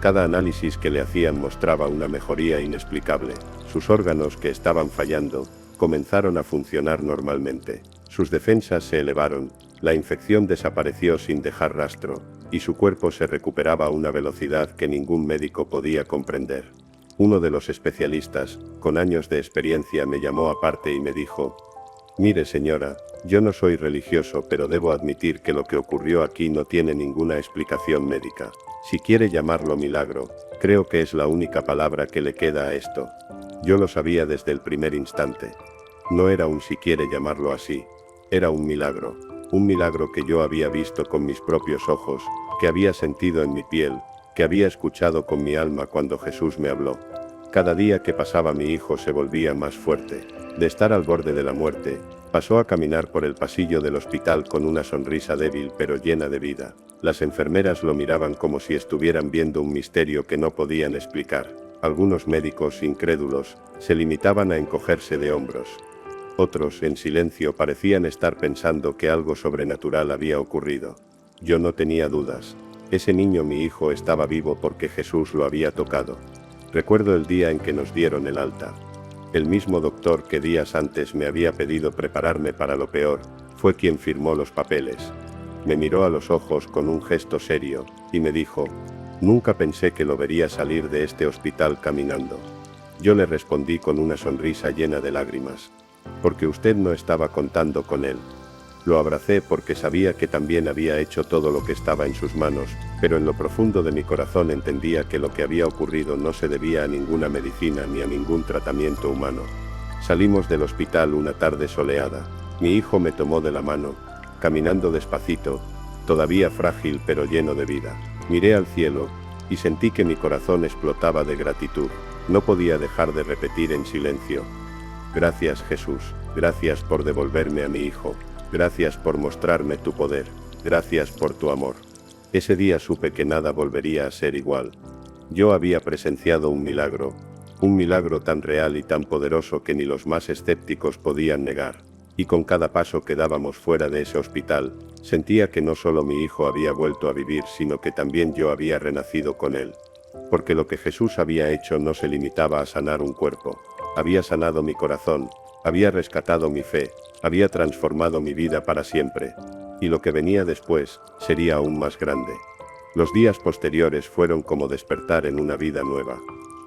Speaker 1: Cada análisis que le hacían mostraba una mejoría inexplicable. Sus órganos, que estaban fallando, comenzaron a funcionar normalmente. Sus defensas se elevaron, la infección desapareció sin dejar rastro, y su cuerpo se recuperaba a una velocidad que ningún médico podía comprender. Uno de los especialistas, con años de experiencia, me llamó aparte y me dijo: «Mire, señora, yo no soy religioso, pero debo admitir que lo que ocurrió aquí no tiene ninguna explicación médica. Si quiere llamarlo milagro, creo que es la única palabra que le queda a esto». Yo lo sabía desde el primer instante. No era un «si quiere llamarlo así», era un milagro que yo había visto con mis propios ojos, que había sentido en mi piel, que había escuchado con mi alma cuando Jesús me habló. Cada día que pasaba mi hijo se volvía más fuerte. De estar al borde de la muerte, pasó a caminar por el pasillo del hospital con una sonrisa débil pero llena de vida. Las enfermeras lo miraban como si estuvieran viendo un misterio que no podían explicar. Algunos médicos, incrédulos, se limitaban a encogerse de hombros. Otros, en silencio, parecían estar pensando que algo sobrenatural había ocurrido. Yo no tenía dudas. Ese niño, mi hijo, estaba vivo porque Jesús lo había tocado. Recuerdo el día en que nos dieron el alta. El mismo doctor que días antes me había pedido prepararme para lo peor, fue quien firmó los papeles. Me miró a los ojos con un gesto serio, y me dijo: «Nunca pensé que lo vería salir de este hospital caminando». Yo le respondí con una sonrisa llena de lágrimas: «Porque usted no estaba contando con él». Lo abracé porque sabía que también había hecho todo lo que estaba en sus manos, pero en lo profundo de mi corazón entendía que lo que había ocurrido no se debía a ninguna medicina ni a ningún tratamiento humano. Salimos del hospital una tarde soleada. Mi hijo me tomó de la mano, caminando despacito, todavía frágil pero lleno de vida. Miré al cielo, y sentí que mi corazón explotaba de gratitud. No podía dejar de repetir en silencio: «Gracias, Jesús, gracias por devolverme a mi hijo. Gracias por mostrarme tu poder, gracias por tu amor». Ese día supe que nada volvería a ser igual. Yo había presenciado un milagro tan real y tan poderoso que ni los más escépticos podían negar. Y con cada paso que dábamos fuera de ese hospital, Sentía que no solo mi hijo había vuelto a vivir, sino que también yo había renacido con él. Porque lo que Jesús había hecho no se limitaba a sanar un cuerpo. Había sanado mi corazón, había rescatado mi fe, había transformado mi vida para siempre. Y lo que venía después sería aún más grande. Los días posteriores fueron como despertar en una vida nueva.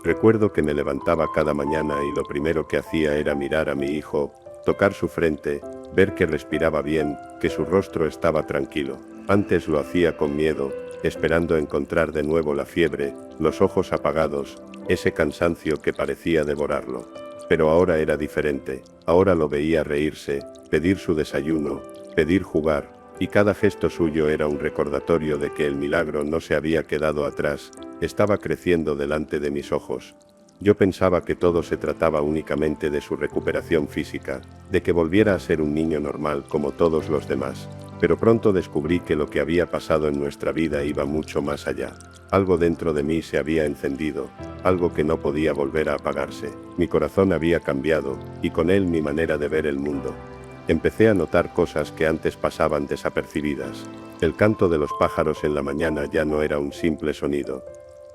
Speaker 1: Recuerdo que me levantaba cada mañana y lo primero que hacía era mirar a mi hijo, tocar su frente, ver que respiraba bien, que su rostro estaba tranquilo. Antes lo hacía con miedo, esperando encontrar de nuevo la fiebre, los ojos apagados, ese cansancio que parecía devorarlo. Pero ahora era diferente, ahora lo veía reírse, pedir su desayuno, pedir jugar, y cada gesto suyo era un recordatorio de que el milagro no se había quedado atrás, estaba creciendo delante de mis ojos. Yo pensaba que todo se trataba únicamente de su recuperación física, de que volviera a ser un niño normal como todos los demás. Pero pronto descubrí que lo que había pasado en nuestra vida iba mucho más allá. Algo dentro de mí se había encendido, algo que no podía volver a apagarse. Mi corazón había cambiado, y con él mi manera de ver el mundo. Empecé a notar cosas que antes pasaban desapercibidas. El canto de los pájaros en la mañana ya no era un simple sonido.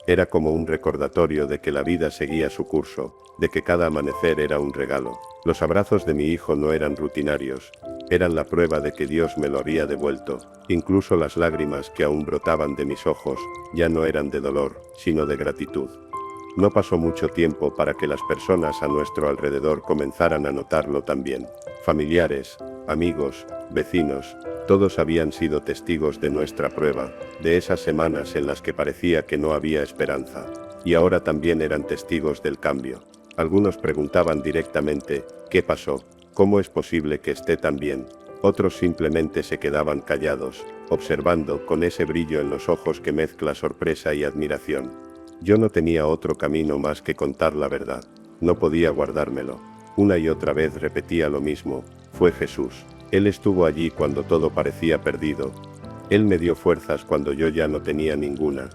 Speaker 1: Era como un recordatorio de que la vida seguía su curso, de que cada amanecer era un regalo. Los abrazos de mi hijo no eran rutinarios, eran la prueba de que Dios me lo había devuelto. Incluso las lágrimas que aún brotaban de mis ojos, ya no eran de dolor, sino de gratitud. No pasó mucho tiempo para que las personas a nuestro alrededor comenzaran a notarlo también. Familiares, amigos, vecinos, todos habían sido testigos de nuestra prueba, de esas semanas en las que parecía que no había esperanza. Y ahora también eran testigos del cambio. Algunos preguntaban directamente, ¿qué pasó? ¿Cómo es posible que esté tan bien? Otros simplemente se quedaban callados, observando con ese brillo en los ojos que mezcla sorpresa y admiración. Yo no tenía otro camino más que contar la verdad. No podía guardármelo. Una y otra vez repetía lo mismo, fue Jesús. Él estuvo allí cuando todo parecía perdido. Él me dio fuerzas cuando yo ya no tenía ninguna.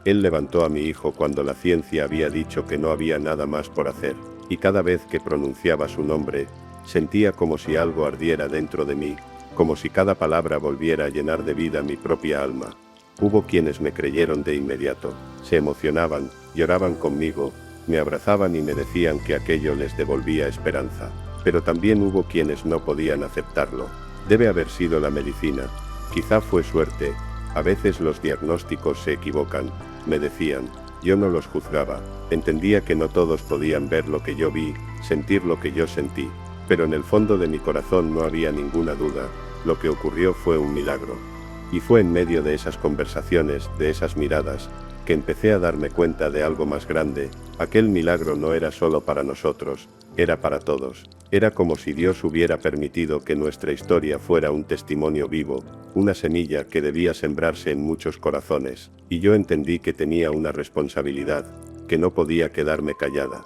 Speaker 1: Él levantó a mi hijo cuando la ciencia había dicho que no había nada más por hacer. Y cada vez que pronunciaba su nombre, sentía como si algo ardiera dentro de mí, como si cada palabra volviera a llenar de vida mi propia alma. Hubo quienes me creyeron de inmediato, se emocionaban, lloraban conmigo, me abrazaban y me decían que aquello les devolvía esperanza. Pero también hubo quienes no podían aceptarlo. Debe haber sido la medicina, quizá fue suerte, a veces los diagnósticos se equivocan, me decían. Yo no los juzgaba, entendía que no todos podían ver lo que yo vi, sentir lo que yo sentí. Pero en el fondo de mi corazón no había ninguna duda, lo que ocurrió fue un milagro. Y fue en medio de esas conversaciones, de esas miradas, que empecé a darme cuenta de algo más grande. Aquel milagro no era solo para nosotros, era para todos. Era como si Dios hubiera permitido que nuestra historia fuera un testimonio vivo, una semilla que debía sembrarse en muchos corazones. Y yo entendí que tenía una responsabilidad, que no podía quedarme callada.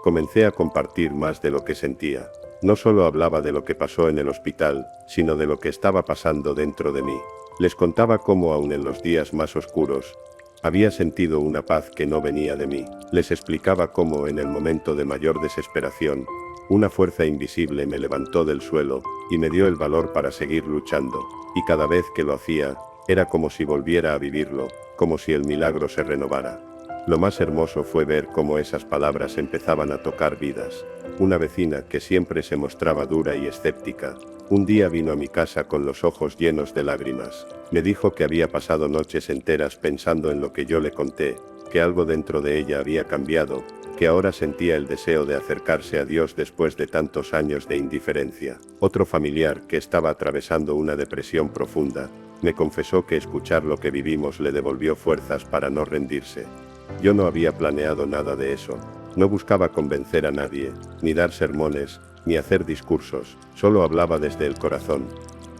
Speaker 1: Comencé a compartir más de lo que sentía. No solo hablaba de lo que pasó en el hospital, sino de lo que estaba pasando dentro de mí. Les contaba cómo aún en los días más oscuros, había sentido una paz que no venía de mí. Les explicaba cómo en el momento de mayor desesperación, una fuerza invisible me levantó del suelo y me dio el valor para seguir luchando. Y cada vez que lo hacía, era como si volviera a vivirlo, como si el milagro se renovara. Lo más hermoso fue ver cómo esas palabras empezaban a tocar vidas. Una vecina que siempre se mostraba dura y escéptica, un día vino a mi casa con los ojos llenos de lágrimas. Me dijo que había pasado noches enteras pensando en lo que yo le conté, que algo dentro de ella había cambiado, que ahora sentía el deseo de acercarse a Dios después de tantos años de indiferencia. Otro familiar, que estaba atravesando una depresión profunda, me confesó que escuchar lo que vivimos le devolvió fuerzas para no rendirse. Yo no había planeado nada de eso. No buscaba convencer a nadie, ni dar sermones, ni hacer discursos, solo hablaba desde el corazón.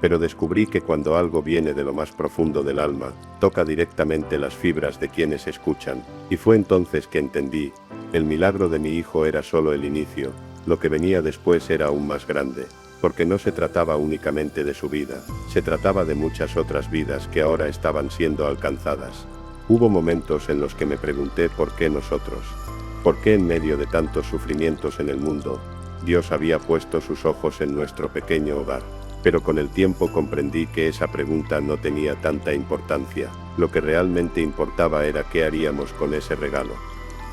Speaker 1: Pero descubrí que cuando algo viene de lo más profundo del alma, toca directamente las fibras de quienes escuchan. Y fue entonces que entendí, el milagro de mi hijo era solo el inicio, lo que venía después era aún más grande. Porque no se trataba únicamente de su vida, se trataba de muchas otras vidas que ahora estaban siendo alcanzadas. Hubo momentos en los que me pregunté por qué nosotros. ¿Por qué en medio de tantos sufrimientos en el mundo, Dios había puesto sus ojos en nuestro pequeño hogar? Pero con el tiempo comprendí que esa pregunta no tenía tanta importancia. Lo que realmente importaba era qué haríamos con ese regalo.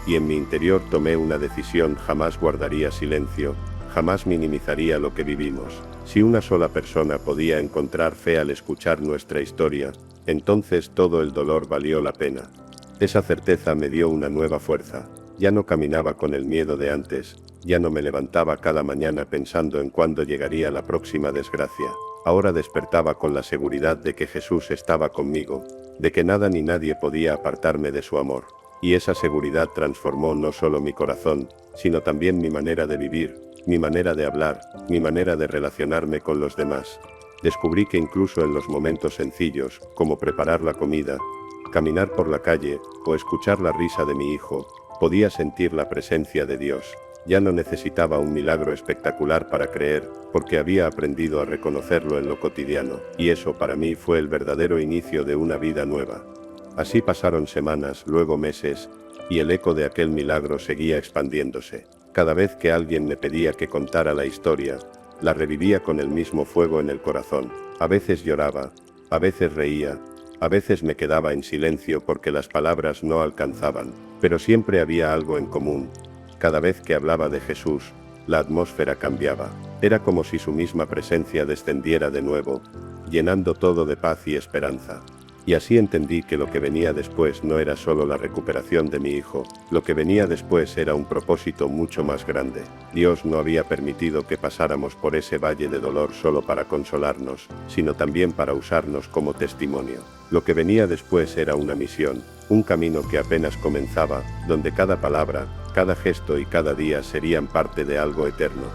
Speaker 1: Y en mi interior tomé una decisión: jamás guardaría silencio, jamás minimizaría lo que vivimos. Si una sola persona podía encontrar fe al escuchar nuestra historia, entonces todo el dolor valió la pena. Esa certeza me dio una nueva fuerza. Ya no caminaba con el miedo de antes, ya no me levantaba cada mañana pensando en cuándo llegaría la próxima desgracia. Ahora despertaba con la seguridad de que Jesús estaba conmigo, de que nada ni nadie podía apartarme de su amor. Y esa seguridad transformó no solo mi corazón, sino también mi manera de vivir, mi manera de hablar, mi manera de relacionarme con los demás. Descubrí que incluso en los momentos sencillos, como preparar la comida, caminar por la calle, o escuchar la risa de mi hijo, podía sentir la presencia de Dios. Ya no necesitaba un milagro espectacular para creer, porque había aprendido a reconocerlo en lo cotidiano, y eso para mí fue el verdadero inicio de una vida nueva. Así pasaron semanas, luego meses, y el eco de aquel milagro seguía expandiéndose. Cada vez que alguien me pedía que contara la historia, la revivía con el mismo fuego en el corazón. A veces lloraba, a veces reía, a veces me quedaba en silencio porque las palabras no alcanzaban, pero siempre había algo en común. Cada vez que hablaba de Jesús, la atmósfera cambiaba. Era como si su misma presencia descendiera de nuevo, llenando todo de paz y esperanza. Y así entendí que lo que venía después no era solo la recuperación de mi hijo, lo que venía después era un propósito mucho más grande. Dios no había permitido que pasáramos por ese valle de dolor solo para consolarnos, sino también para usarnos como testimonio. Lo que venía después era una misión, un camino que apenas comenzaba, donde cada palabra, cada gesto y cada día serían parte de algo eterno.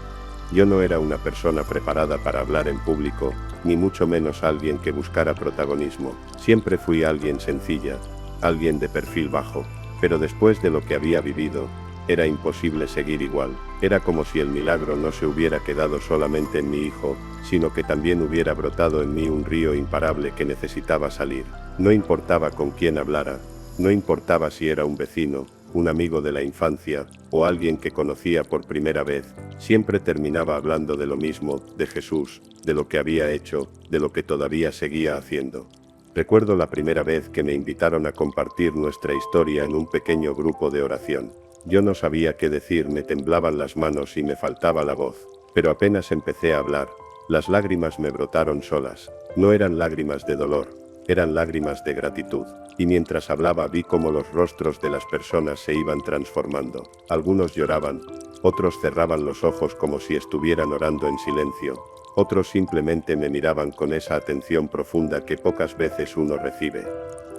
Speaker 1: Yo no era una persona preparada para hablar en público, ni mucho menos alguien que buscara protagonismo. Siempre fui alguien sencilla, alguien de perfil bajo, pero después de lo que había vivido, era imposible seguir igual. Era como si el milagro no se hubiera quedado solamente en mi hijo, sino que también hubiera brotado en mí un río imparable que necesitaba salir. No importaba con quién hablara, no importaba si era un vecino, un amigo de la infancia, o alguien que conocía por primera vez, siempre terminaba hablando de lo mismo, de Jesús, de lo que había hecho, de lo que todavía seguía haciendo. Recuerdo la primera vez que me invitaron a compartir nuestra historia en un pequeño grupo de oración. Yo no sabía qué decir, me temblaban las manos y me faltaba la voz. Pero apenas empecé a hablar, las lágrimas me brotaron solas. No eran lágrimas de dolor, eran lágrimas de gratitud. Y mientras hablaba vi cómo los rostros de las personas se iban transformando. Algunos lloraban, otros cerraban los ojos como si estuvieran orando en silencio. Otros simplemente me miraban con esa atención profunda que pocas veces uno recibe.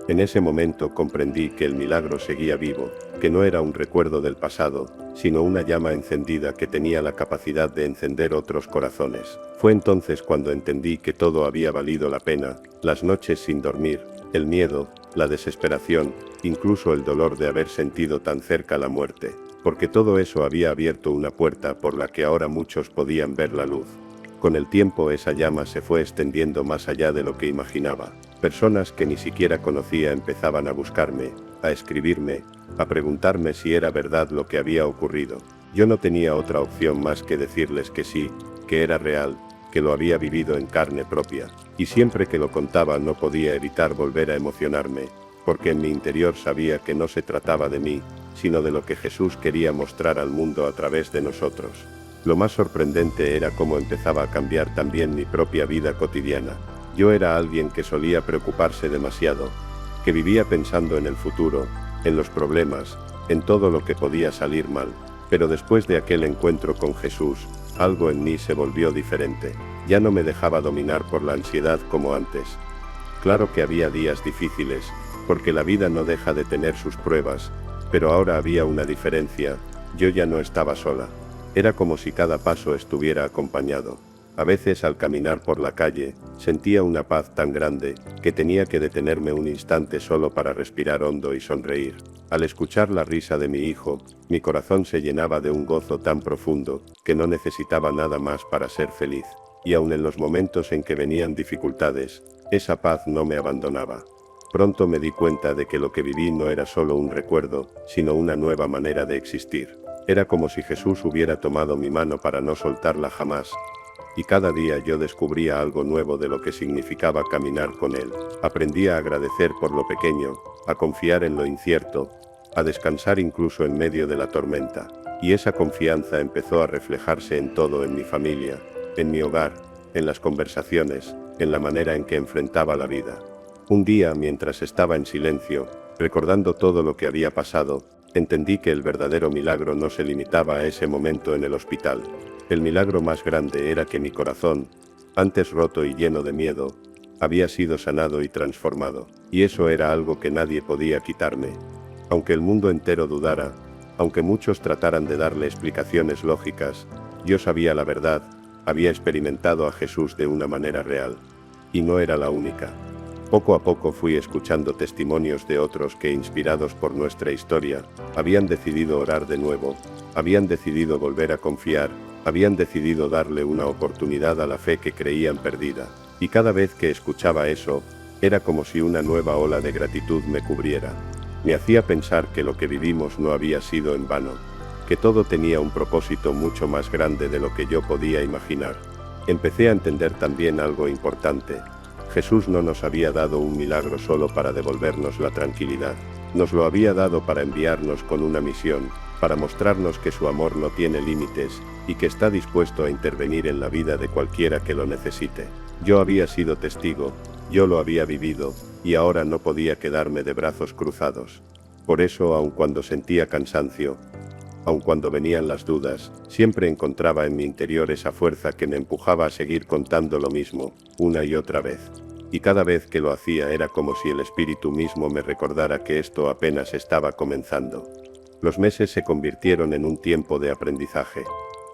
Speaker 1: En ese momento comprendí que el milagro seguía vivo, que no era un recuerdo del pasado, sino una llama encendida que tenía la capacidad de encender otros corazones. Fue entonces cuando entendí que todo había valido la pena, las noches sin dormir, el miedo, la desesperación, incluso el dolor de haber sentido tan cerca la muerte, porque todo eso había abierto una puerta por la que ahora muchos podían ver la luz. Con el tiempo esa llama se fue extendiendo más allá de lo que imaginaba. Personas que ni siquiera conocía empezaban a buscarme, a escribirme, a preguntarme si era verdad lo que había ocurrido. Yo no tenía otra opción más que decirles que sí, que era real, que lo había vivido en carne propia. Y siempre que lo contaba no podía evitar volver a emocionarme, porque en mi interior sabía que no se trataba de mí, sino de lo que Jesús quería mostrar al mundo a través de nosotros. Lo más sorprendente era cómo empezaba a cambiar también mi propia vida cotidiana. Yo era alguien que solía preocuparse demasiado, que vivía pensando en el futuro, en los problemas, en todo lo que podía salir mal. Pero después de aquel encuentro con Jesús, algo en mí se volvió diferente. Ya no me dejaba dominar por la ansiedad como antes. Claro que había días difíciles, porque la vida no deja de tener sus pruebas, pero ahora había una diferencia: yo ya no estaba sola. Era como si cada paso estuviera acompañado. A veces al caminar por la calle, sentía una paz tan grande, que tenía que detenerme un instante solo para respirar hondo y sonreír. Al escuchar la risa de mi hijo, mi corazón se llenaba de un gozo tan profundo, que no necesitaba nada más para ser feliz. Y aun en los momentos en que venían dificultades, esa paz no me abandonaba. Pronto me di cuenta de que lo que viví no era solo un recuerdo, sino una nueva manera de existir. Era como si Jesús hubiera tomado mi mano para no soltarla jamás. y cada día yo descubría algo nuevo de lo que significaba caminar con Él. Aprendí a agradecer por lo pequeño, a confiar en lo incierto, a descansar incluso en medio de la tormenta. Y esa confianza empezó a reflejarse en todo, en mi familia, en mi hogar, en las conversaciones, en la manera en que enfrentaba la vida. Un día, mientras estaba en silencio, recordando todo lo que había pasado, entendí que el verdadero milagro no se limitaba a ese momento en el hospital. El milagro más grande era que mi corazón, antes roto y lleno de miedo, había sido sanado y transformado. Y eso era algo que nadie podía quitarme. Aunque el mundo entero dudara, aunque muchos trataran de darle explicaciones lógicas, yo sabía la verdad, había experimentado a Jesús de una manera real. Y no era la única. Poco a poco fui escuchando testimonios de otros que, inspirados por nuestra historia, habían decidido orar de nuevo, habían decidido volver a confiar, habían decidido darle una oportunidad a la fe que creían perdida. Y cada vez que escuchaba eso, era como si una nueva ola de gratitud me cubriera. Me hacía pensar que lo que vivimos no había sido en vano, que todo tenía un propósito mucho más grande de lo que yo podía imaginar. Empecé a entender también algo importante. Jesús no nos había dado un milagro solo para devolvernos la tranquilidad. Nos lo había dado para enviarnos con una misión, para mostrarnos que su amor no tiene límites y que está dispuesto a intervenir en la vida de cualquiera que lo necesite. Yo había sido testigo, yo lo había vivido, y ahora no podía quedarme de brazos cruzados. Por eso, aun cuando sentía cansancio, aun cuando venían las dudas, siempre encontraba en mi interior esa fuerza que me empujaba a seguir contando lo mismo, una y otra vez. Y cada vez que lo hacía era como si el Espíritu mismo me recordara que esto apenas estaba comenzando. Los meses se convirtieron en un tiempo de aprendizaje.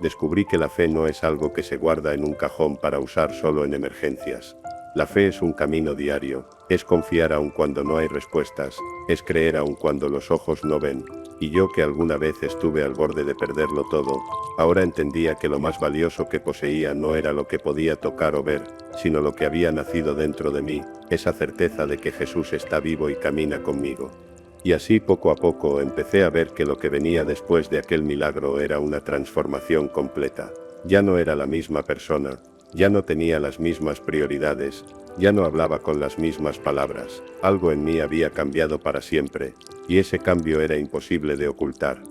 Speaker 1: Descubrí que la fe no es algo que se guarda en un cajón para usar solo en emergencias. La fe es un camino diario, es confiar aun cuando no hay respuestas, es creer aun cuando los ojos no ven. Y yo, que alguna vez estuve al borde de perderlo todo, ahora entendía que lo más valioso que poseía no era lo que podía tocar o ver, sino lo que había nacido dentro de mí, esa certeza de que Jesús está vivo y camina conmigo. Y así poco a poco empecé a ver que lo que venía después de aquel milagro era una transformación completa. Ya no era la misma persona, ya no tenía las mismas prioridades, ya no hablaba con las mismas palabras. Algo en mí había cambiado para siempre, y ese cambio era imposible de ocultar.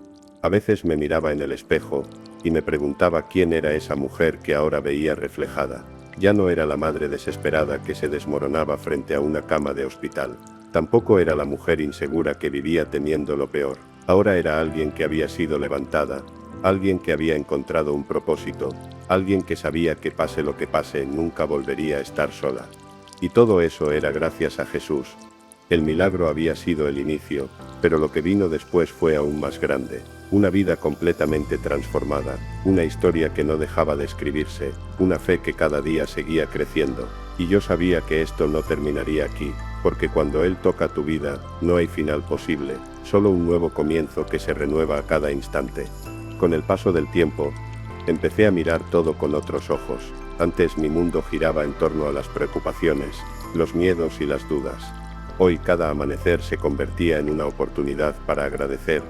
Speaker 1: A veces me miraba en el espejo, y me preguntaba quién era esa mujer que ahora veía reflejada. Ya no era la madre desesperada que se desmoronaba frente a una cama de hospital. Tampoco era la mujer insegura que vivía temiendo lo peor. Ahora era alguien que había sido levantada, alguien que había encontrado un propósito, alguien que sabía que pase lo que pase, nunca volvería a estar sola. Y todo eso era gracias a Jesús. El milagro había sido el inicio, pero lo que vino después fue aún más grande. Una vida completamente transformada, una historia que no dejaba de escribirse, una fe que cada día seguía creciendo. Y yo sabía que esto no terminaría aquí, porque cuando Él toca tu vida, no hay final posible, solo un nuevo comienzo que se renueva a cada instante. Con el paso del tiempo, empecé a mirar todo con otros ojos. Antes mi mundo giraba en torno a las preocupaciones, los miedos y las dudas. Hoy cada amanecer se convertía en una oportunidad para agradecer,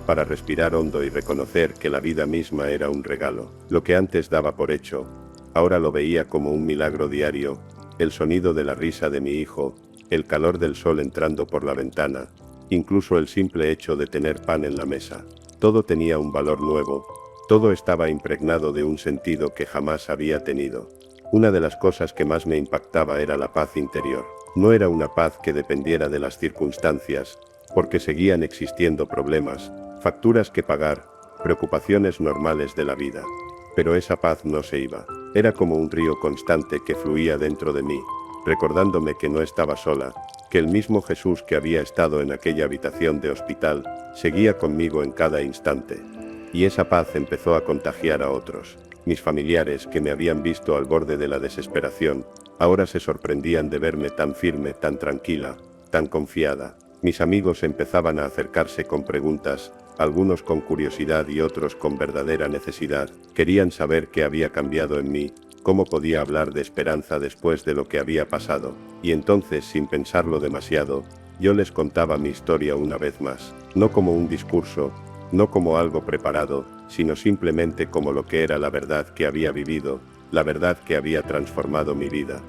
Speaker 1: para respirar hondo y reconocer que la vida misma era un regalo. Lo que antes daba por hecho, ahora lo veía como un milagro diario, el sonido de la risa de mi hijo, el calor del sol entrando por la ventana, incluso el simple hecho de tener pan en la mesa. Todo tenía un valor nuevo, todo estaba impregnado de un sentido que jamás había tenido. Una de las cosas que más me impactaba era la paz interior. No era una paz que dependiera de las circunstancias, porque seguían existiendo problemas, facturas que pagar, preocupaciones normales de la vida. Pero esa paz no se iba. Era como un río constante que fluía dentro de mí, recordándome que no estaba sola, que el mismo Jesús que había estado en aquella habitación de hospital, seguía conmigo en cada instante. Y esa paz empezó a contagiar a otros. Mis familiares, que me habían visto al borde de la desesperación, ahora se sorprendían de verme tan firme, tan tranquila, tan confiada. Mis amigos empezaban a acercarse con preguntas, algunos con curiosidad y otros con verdadera necesidad. Querían saber qué había cambiado en mí, cómo podía hablar de esperanza después de lo que había pasado. Y entonces, sin pensarlo demasiado, yo les contaba mi historia una vez más, no como un discurso, no como algo preparado, sino simplemente como lo que era la verdad que había vivido, la verdad que había transformado mi vida.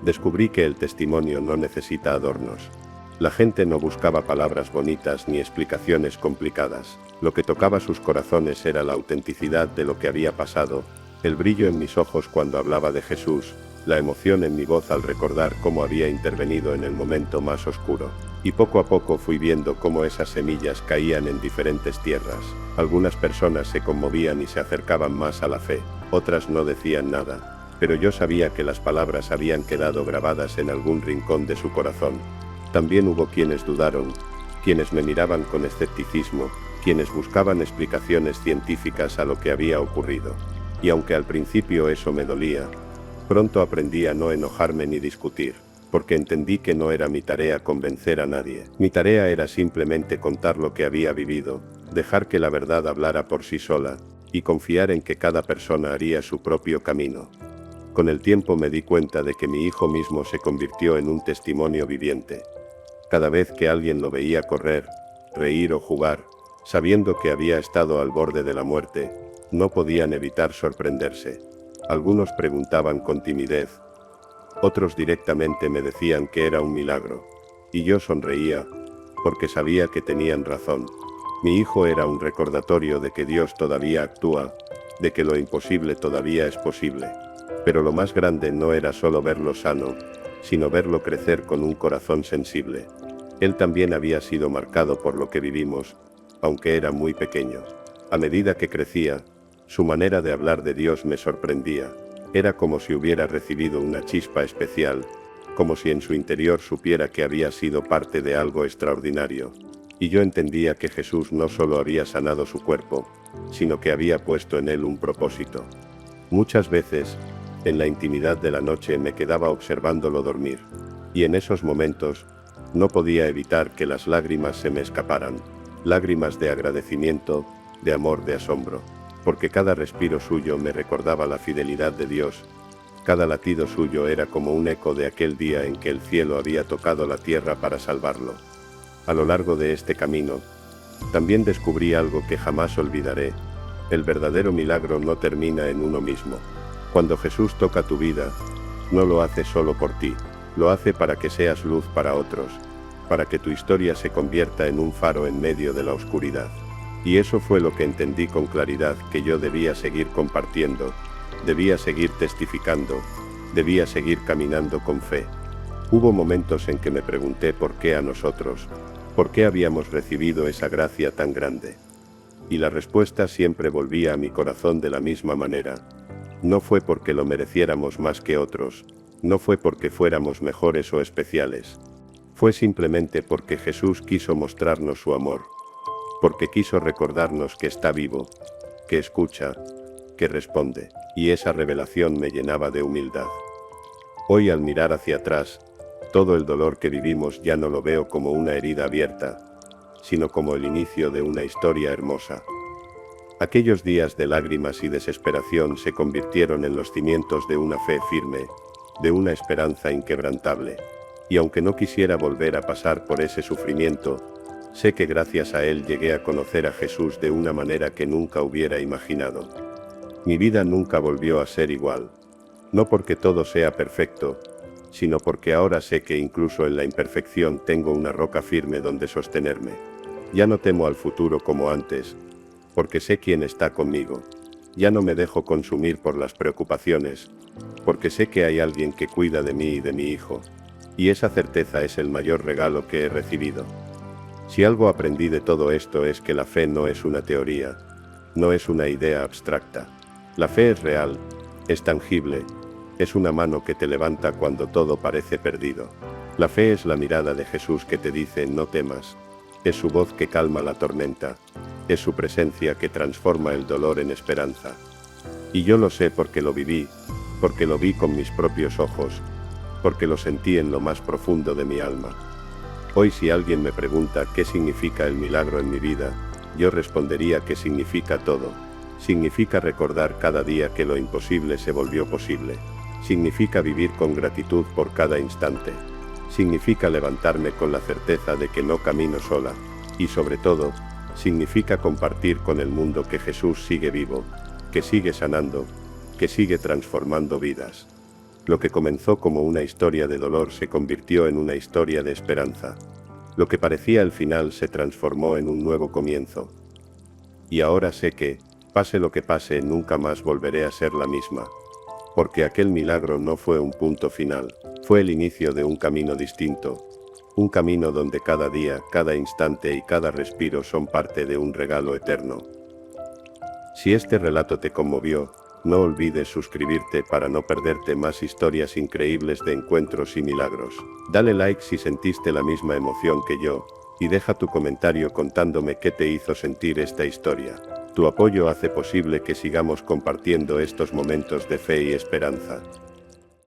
Speaker 1: Descubrí que el testimonio no necesita adornos. La gente no buscaba palabras bonitas ni explicaciones complicadas. Lo que tocaba sus corazones era la autenticidad de lo que había pasado, el brillo en mis ojos cuando hablaba de Jesús, la emoción en mi voz al recordar cómo había intervenido en el momento más oscuro. Y poco a poco fui viendo cómo esas semillas caían en diferentes tierras. Algunas personas se conmovían y se acercaban más a la fe, otras no decían nada. Pero yo sabía que las palabras habían quedado grabadas en algún rincón de su corazón. También hubo quienes dudaron, quienes me miraban con escepticismo, quienes buscaban explicaciones científicas a lo que había ocurrido. Y aunque al principio eso me dolía, pronto aprendí a no enojarme ni discutir, porque entendí que no era mi tarea convencer a nadie. Mi tarea era simplemente contar lo que había vivido, dejar que la verdad hablara por sí sola, y confiar en que cada persona haría su propio camino. Con el tiempo me di cuenta de que mi hijo mismo se convirtió en un testimonio viviente. Cada vez que alguien lo veía correr, reír o jugar, sabiendo que había estado al borde de la muerte, no podían evitar sorprenderse. Algunos preguntaban con timidez, otros directamente me decían que era un milagro, y yo sonreía, porque sabía que tenían razón. Mi hijo era un recordatorio de que Dios todavía actúa, de que lo imposible todavía es posible. Pero lo más grande no era solo verlo sano, sino verlo crecer con un corazón sensible. Él también había sido marcado por lo que vivimos, aunque era muy pequeño. A medida que crecía, su manera de hablar de Dios me sorprendía. Era como si hubiera recibido una chispa especial, como si en su interior supiera que había sido parte de algo extraordinario. Y yo entendía que Jesús no solo había sanado su cuerpo, sino que había puesto en él un propósito. Muchas veces, en la intimidad de la noche me quedaba observándolo dormir, y en esos momentos, no podía evitar que las lágrimas se me escaparan, lágrimas de agradecimiento, de amor, de asombro, porque cada respiro suyo me recordaba la fidelidad de Dios, cada latido suyo era como un eco de aquel día en que el cielo había tocado la tierra para salvarlo. A lo largo de este camino, también descubrí algo que jamás olvidaré: el verdadero milagro no termina en uno mismo. Cuando Jesús toca tu vida, no lo hace solo por ti, lo hace para que seas luz para otros, para que tu historia se convierta en un faro en medio de la oscuridad. Y eso fue lo que entendí con claridad, que yo debía seguir compartiendo, debía seguir testificando, debía seguir caminando con fe. Hubo momentos en que me pregunté por qué a nosotros, por qué habíamos recibido esa gracia tan grande. Y la respuesta siempre volvía a mi corazón de la misma manera. No fue porque lo mereciéramos más que otros, no fue porque fuéramos mejores o especiales. Fue simplemente porque Jesús quiso mostrarnos su amor, porque quiso recordarnos que está vivo, que escucha, que responde, y esa revelación me llenaba de humildad. Hoy, al mirar hacia atrás, todo el dolor que vivimos ya no lo veo como una herida abierta, sino como el inicio de una historia hermosa. Aquellos días de lágrimas y desesperación se convirtieron en los cimientos de una fe firme, de una esperanza inquebrantable. Y aunque no quisiera volver a pasar por ese sufrimiento, sé que gracias a él llegué a conocer a Jesús de una manera que nunca hubiera imaginado. Mi vida nunca volvió a ser igual. No porque todo sea perfecto, sino porque ahora sé que incluso en la imperfección tengo una roca firme donde sostenerme. Ya no temo al futuro como antes, porque sé quién está conmigo. Ya no me dejo consumir por las preocupaciones, porque sé que hay alguien que cuida de mí y de mi hijo. Y esa certeza es el mayor regalo que he recibido. Si algo aprendí de todo esto es que la fe no es una teoría, no es una idea abstracta. La fe es real, es tangible, es una mano que te levanta cuando todo parece perdido. La fe es la mirada de Jesús que te dice no temas, es su voz que calma la tormenta, es su presencia que transforma el dolor en esperanza. Y yo lo sé porque lo viví, porque lo vi con mis propios ojos, porque lo sentí en lo más profundo de mi alma. Hoy, si alguien me pregunta qué significa el milagro en mi vida, yo respondería que significa todo. Significa recordar cada día que lo imposible se volvió posible. Significa vivir con gratitud por cada instante. Significa levantarme con la certeza de que no camino sola. Y sobre todo, significa compartir con el mundo que Jesús sigue vivo, que sigue sanando, que sigue transformando vidas. Lo que comenzó como una historia de dolor se convirtió en una historia de esperanza. Lo que parecía el final se transformó en un nuevo comienzo. Y ahora sé que, pase lo que pase, nunca más volveré a ser la misma. Porque aquel milagro no fue un punto final, fue el inicio de un camino distinto. Un camino donde cada día, cada instante y cada respiro son parte de un regalo eterno. Si este relato te conmovió, no olvides suscribirte para no perderte más historias increíbles de encuentros y milagros. Dale like si sentiste la misma emoción que yo, y deja tu comentario contándome qué te hizo sentir esta historia. Tu apoyo hace posible que sigamos compartiendo estos momentos de fe y esperanza.